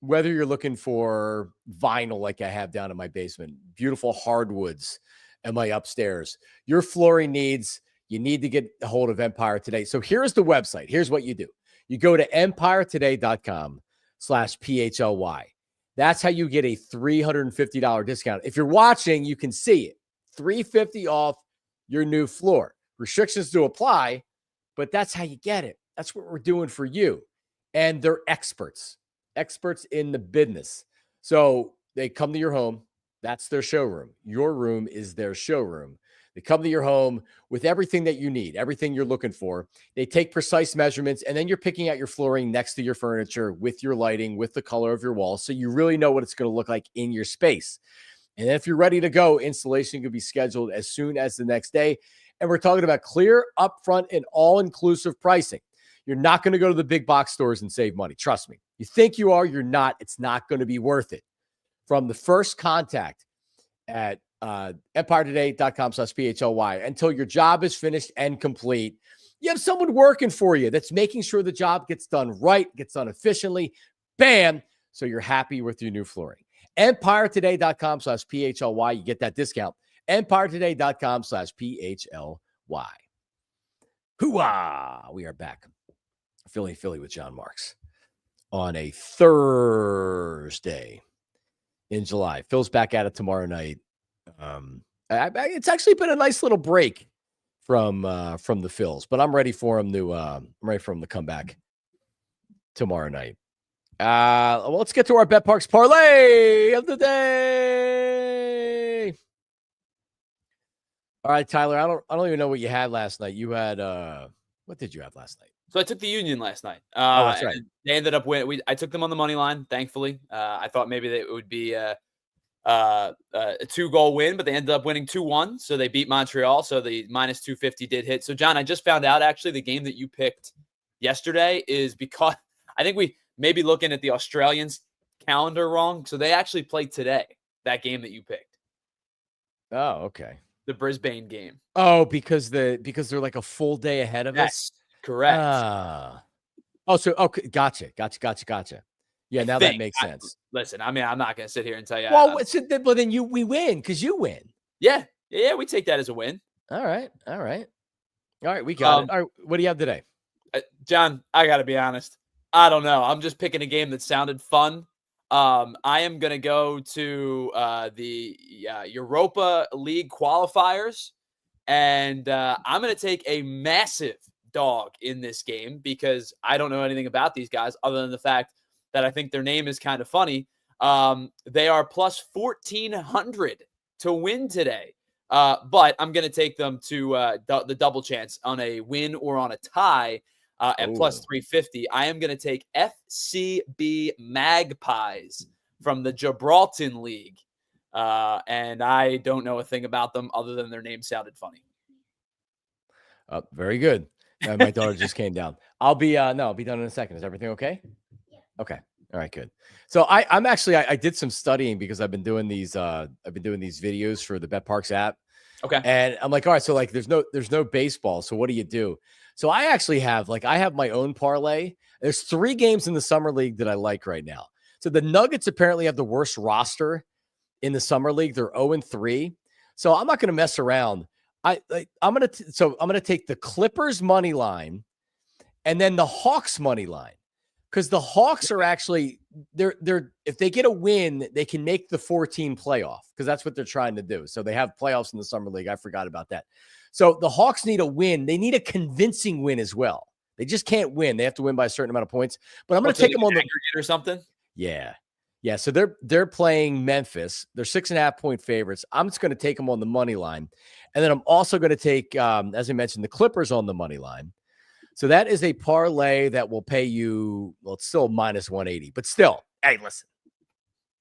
Whether you're looking for vinyl like I have down in my basement, beautiful hardwoods in my upstairs, your flooring needs, you need to get a hold of Empire Today. So here's the website. Here's what you do. You go to empiretoday.com/PHLY. That's how you get a $350 discount. If you're watching, you can see it. $350 off your new floor. Restrictions do apply, but that's how you get it. That's what we're doing for you. And they're experts in the business. So they come to your home. That's their showroom. Your room is their showroom. They come to your home with everything that you need, everything you're looking for. They take precise measurements, and then you're picking out your flooring next to your furniture with your lighting, with the color of your walls, so you really know what it's going to look like in your space. And if you're ready to go, installation can be scheduled as soon as the next day. And we're talking about clear, upfront, and all-inclusive pricing. You're not going to go to the big box stores and save money. Trust me. You think you are, you're not. It's not going to be worth it. From the first contact at empiretoday.com/PHLY until your job is finished and complete, you have someone working for you that's making sure the job gets done right, gets done efficiently, Bam! So you're happy with your new flooring. EmpireToday.com/PHLY. You get that discount. EmpireToday.com/PHLY. Hooah! We are back. Philly with John Marks on a Thursday in July. Phil's back at it tomorrow night. It's actually been a nice little break from the Phils, but I'm ready for him to come back tomorrow night. Well, let's get to our BetParx Parlay of the day. All right, Tyler. I don't even know what you had last night. You had what did you have last night? So I took the Union last night. That's right. They ended up winning. I took them on the money line, thankfully. I thought maybe that it would be a 2-goal win, but they ended up winning 2-1. So they beat Montreal. So the minus 250 did hit. So, John, I just found out actually the game that you picked yesterday is because I think we may be looking at the Australians calendar wrong. So they actually played today, that game that you picked. Oh, okay. The Brisbane game. Oh, because they're like a full day ahead of us? Correct. Okay. Gotcha. Yeah, now that makes sense. Listen, I mean, I'm not going to sit here and tell you. Well, then we win because you win. Yeah, we take that as a win. All right, we got it. All right, what do you have today? John, I got to be honest. I don't know. I'm just picking a game that sounded fun. I am going to go to the Europa League qualifiers, and I'm going to take a massive dog in this game because I don't know anything about these guys other than the fact that I think their name is kind of funny. They are plus 1,400 to win today, but I'm going to take them to the double chance on a win or on a tie at plus 350. I am going to take FCB Magpies from the Gibraltar League, and I don't know a thing about them other than their name sounded funny. Very good. My daughter just came down. I'll be done in a second. Is everything okay? Yeah. Okay. All right, good. So I did some studying because I've been doing these videos for the BetParx app. Okay. And I'm like, all right, so like there's no baseball. So what do you do? So I actually have my own parlay. There's 3 games in the summer league that I like right now. So the Nuggets apparently have the worst roster in the summer league. They're 0-3. So I'm not going to mess around. I'm going to take the Clippers money line and then the Hawks money line. Because the Hawks are actually they're if they get a win, they can make the 4-team playoff because that's what they're trying to do. So they have playoffs in the summer league. I forgot about that. So the Hawks need a win. They need a convincing win as well. They just can't win. They have to win by a certain amount of points. But I'm going to take them on the aggregate or something. Yeah. So they're playing Memphis. They're 6.5-point favorites. I'm just going to take them on the money line, and then I'm also going to take, as I mentioned, the Clippers on the money line. So that is a parlay that will pay you, well, it's still minus 180, but still, hey, listen,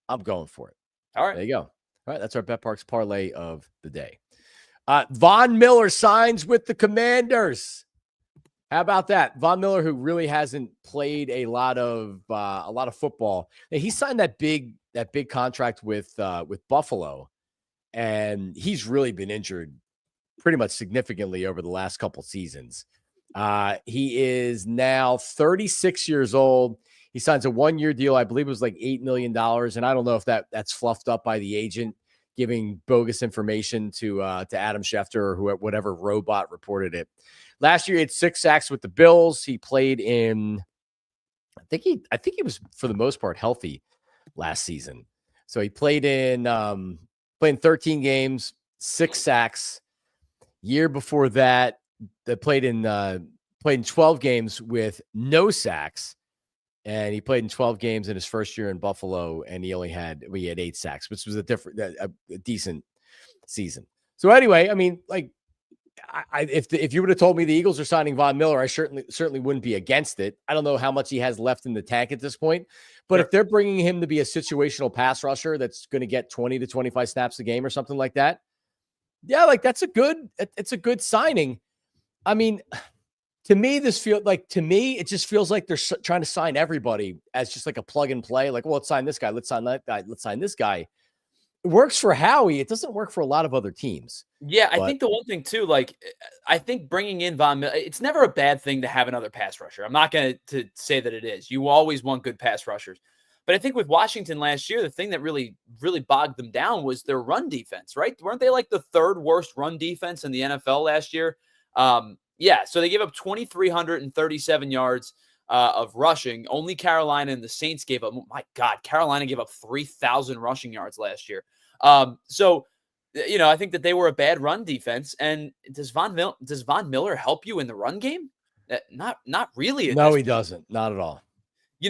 I'm going for it. All right. There you go. All right. That's our BetParx parlay of the day. Von Miller signs with the Commanders. How about that? Von Miller, who really hasn't played a lot of football. He signed that big contract with Buffalo, and he's really been injured pretty much significantly over the last couple seasons. He is now 36 years old. He signs a 1-year deal. I believe it was like $8 million. And I don't know if that's fluffed up by the agent giving bogus information to Adam Schefter or whatever robot reported it. Last year, he had 6 sacks with the Bills. He played in, I think he was for the most part healthy last season. So he played in 13 games, 6 sacks. Year before that, they played in 12 games with no sacks, and he played in 12 games in his first year in Buffalo, and he had 8 sacks, which was a decent season. So anyway, I mean, like, if you would have told me the Eagles are signing Von Miller, I certainly wouldn't be against it. I don't know how much he has left in the tank at this point, but if they're bringing him to be a situational pass rusher that's going to get 20 to 25 snaps a game or something like that, yeah, like it's a good signing. I mean, to me, it just feels like they're trying to sign everybody as just like a plug and play. Like, well, let's sign this guy. Let's sign that guy. Let's sign this guy. works for Howie. It doesn't work for a lot of other teams. Yeah, I think the one thing too, like I think bringing in Von Miller, it's never a bad thing to have another pass rusher. I'm not going to say that it is. You always want good pass rushers. But I think with Washington last year, the thing that really bogged them down was their run defense, right? Weren't they like the third worst run defense in the NFL last year? Yeah, so they gave up 2,337 yards of rushing. Only Carolina and the Saints gave up. Oh my God, Carolina gave up 3,000 rushing yards last year. So I think that they were a bad run defense. And does Von Miller help you in the run game? Not really. No, he doesn't. Not at all.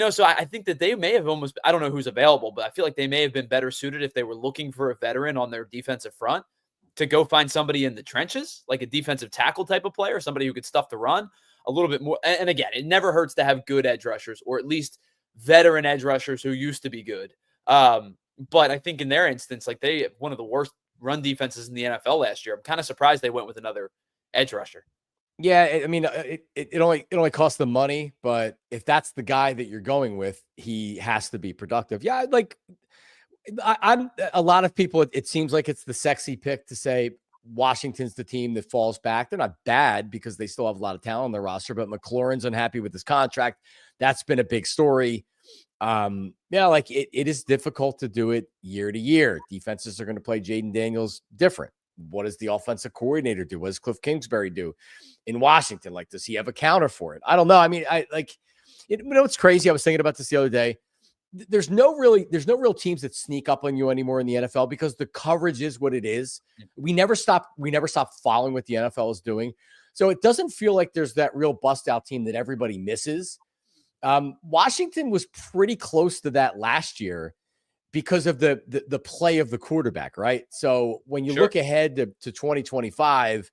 So I think that they may have I don't know who's available, but I feel like they may have been better suited if they were looking for a veteran on their defensive front to go find somebody in the trenches, like a defensive tackle type of player, somebody who could stuff the run a little bit more. And again, it never hurts to have good edge rushers, or at least veteran edge rushers who used to be good. But I think in their instance, like they have one of the worst run defenses in the NFL last year. I'm kind of surprised they went with another edge rusher. Yeah, I mean, it only costs them money, but if that's the guy that you're going with, he has to be productive. Yeah, like I'm a lot of people. It seems like it's the sexy pick to say Washington's the team that falls back. They're not bad because they still have a lot of talent on their roster, but McLaurin's unhappy with his contract. That's been a big story. Like it is difficult to do it year to year. Defenses are going to play Jaden Daniels different. What does the offensive coordinator do? What does Cliff Kingsbury do in Washington? Like, does he have a counter for it? I don't know. I mean, it's crazy. I was thinking about this the other day. There's no real teams that sneak up on you anymore in the NFL because the coverage is what it is. We never stop following what the NFL is doing. So it doesn't feel like there's that real bust out team that everybody misses. Washington was pretty close to that last year because of the play of the quarterback, right? So when you look ahead to 2025,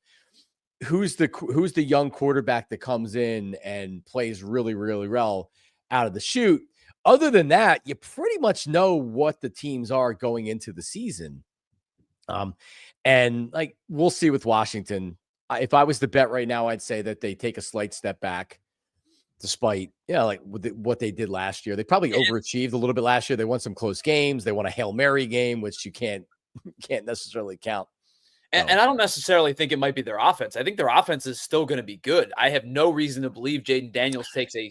who's the young quarterback that comes in and plays really, really well out of the chute? Other than that, you pretty much know what the teams are going into the season. And like, we'll see with Washington. If I was to bet right now, I'd say that they take a slight step back. Despite, like what they did last year, they probably overachieved a little bit last year. They won some close games. They won a Hail Mary game, which you can't necessarily count. And I don't necessarily think it might be their offense. I think their offense is still going to be good. I have no reason to believe Jaden Daniels takes a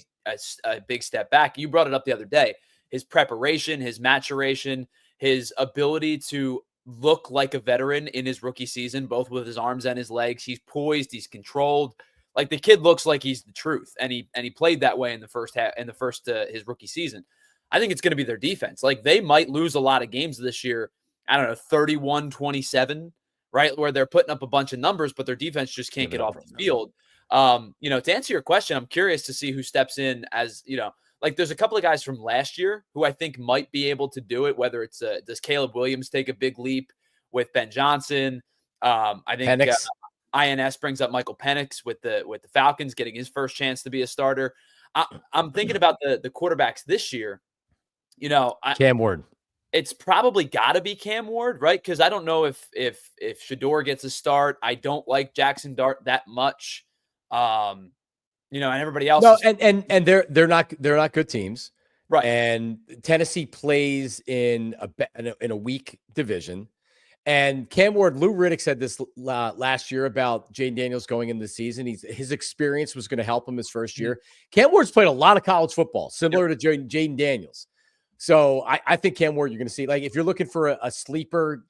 big step back. You brought it up the other day. His preparation, his maturation, his ability to look like a veteran in his rookie season, both with his arms and his legs. He's poised. He's controlled. Like the kid looks like he's the truth. And he played that way in the first half, his rookie season. I think it's going to be their defense. Like they might lose a lot of games this year. I don't know, 31-27, right? Where they're putting up a bunch of numbers, but their defense just can't get off the field. To answer your question, I'm curious to see who steps in as, like there's a couple of guys from last year who I think might be able to do it, whether it's, does Caleb Williams take a big leap with Ben Johnson? I think INS brings up Michael Penix with the Falcons getting his first chance to be a starter. I'm thinking about the quarterbacks this year. Cam Ward. It's probably got to be Cam Ward, right? Because I don't know if Shedeur gets a start. I don't like Jackson Dart that much. And everybody else. No, and they're not good teams, right? And Tennessee plays in a weak division. And Cam Ward, Lou Riddick said this last year about Jaden Daniels going into the season. His experience was going to help him his first year. Cam Ward's played a lot of college football, similar to Jaden Daniels. So I think Cam Ward, you're going to see, like, if you're looking for a sleeper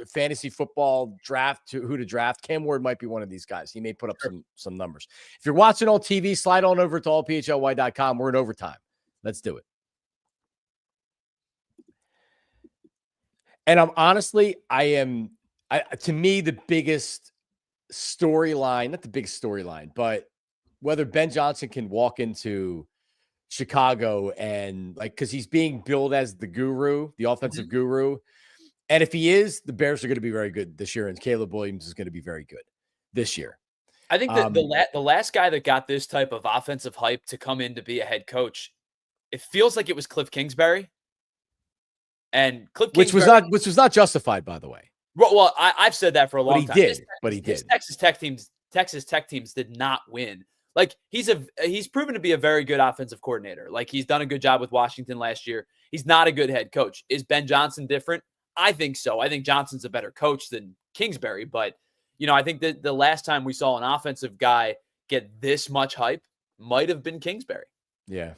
fantasy football draft who to draft, Cam Ward might be one of these guys. He may put up some numbers. If you're watching on TV, slide on over to allphly.com. We're in overtime. Let's do it. And to me, the biggest storyline, not the biggest storyline, but whether Ben Johnson can walk into Chicago and because he's being billed as the guru, the offensive guru. And if he is, the Bears are going to be very good this year. And Caleb Williams is going to be very good this year. I think that the last guy that got this type of offensive hype to come in to be a head coach, it feels like it was Cliff Kingsbury. And Cliff Kingsbury, which was not justified, by the way. Well, I've said that for a long time. But he did. Texas Tech teams did not win. Like he's proven to be a very good offensive coordinator. Like he's done a good job with Washington last year. He's not a good head coach. Is Ben Johnson different? I think so. I think Johnson's a better coach than Kingsbury, but I think that the last time we saw an offensive guy get this much hype might have been Kingsbury. Yeah.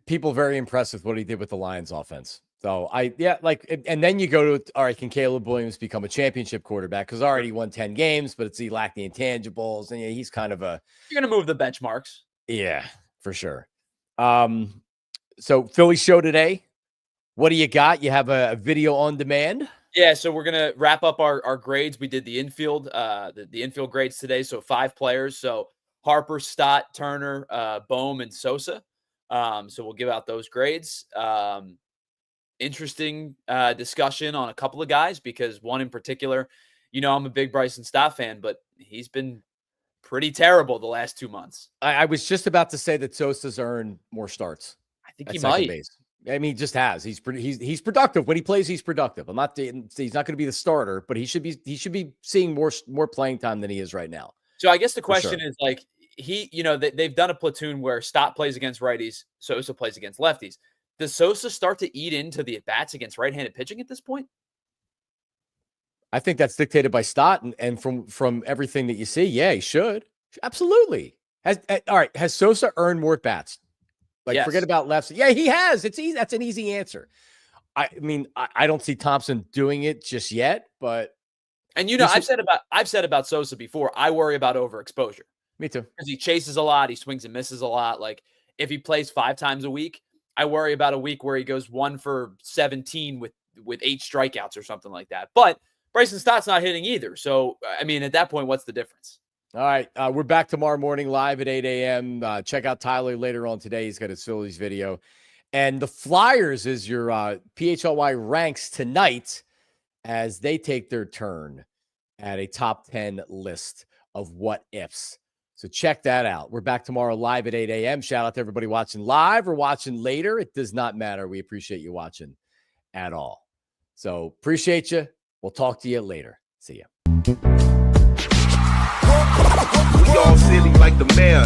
People very impressed with what he did with the Lions offense. So and then you go to, all right, can Caleb Williams become a championship quarterback? Because already won 10 games, but he lacked the intangibles, and he's kind of you're going to move the benchmarks. Yeah, for sure. So Philly show today. What do you got? You have a video on demand? Yeah, so we're going to wrap up our grades. We did the infield, the infield grades today. So 5 players. So Harper, Stott, Turner, Bohm, and Sosa. So we'll give out those grades. Interesting discussion on a couple of guys, because one in particular, I'm a big Bryson Stott fan, but he's been pretty terrible the last 2 months. I was just about to say that Sosa's earned more starts. I think he might. Base. I mean, he just has. He's productive when he plays. He's productive. He's not going to be the starter, but he should be seeing more playing time than he is right now. So I guess the question is, like, they've done a platoon where Stott plays against righties, Sosa plays against lefties. Does Sosa start to eat into the at-bats against right-handed pitching at this point? I think that's dictated by Stott, and from everything that you see, yeah, he should. Absolutely. Has Sosa earned more at-bats? Yes. Forget about lefts. Yeah, he has. It's easy. That's an easy answer. I mean, I don't see Thompson doing it just yet, but I've said about Sosa before, I worry about overexposure. Me too. Because he chases a lot, he swings and misses a lot. Like, if he plays 5 times a week, I worry about a week where he goes 1 for 17 with 8 strikeouts or something like that. But Bryson Stott's not hitting either. So, I mean, at that point, what's the difference? All right. We're back tomorrow morning live at 8 a.m. Check out Tyler later on today. He's got his Phillies video. And the Flyers is your PHLY ranks tonight as they take their turn at a top 10 list of what ifs. So check that out. We're back tomorrow live at 8 a.m. Shout out to everybody watching live or watching later. It does not matter. We appreciate you watching at all. So appreciate you. We'll talk to you later. See ya. We all silly like the mayor.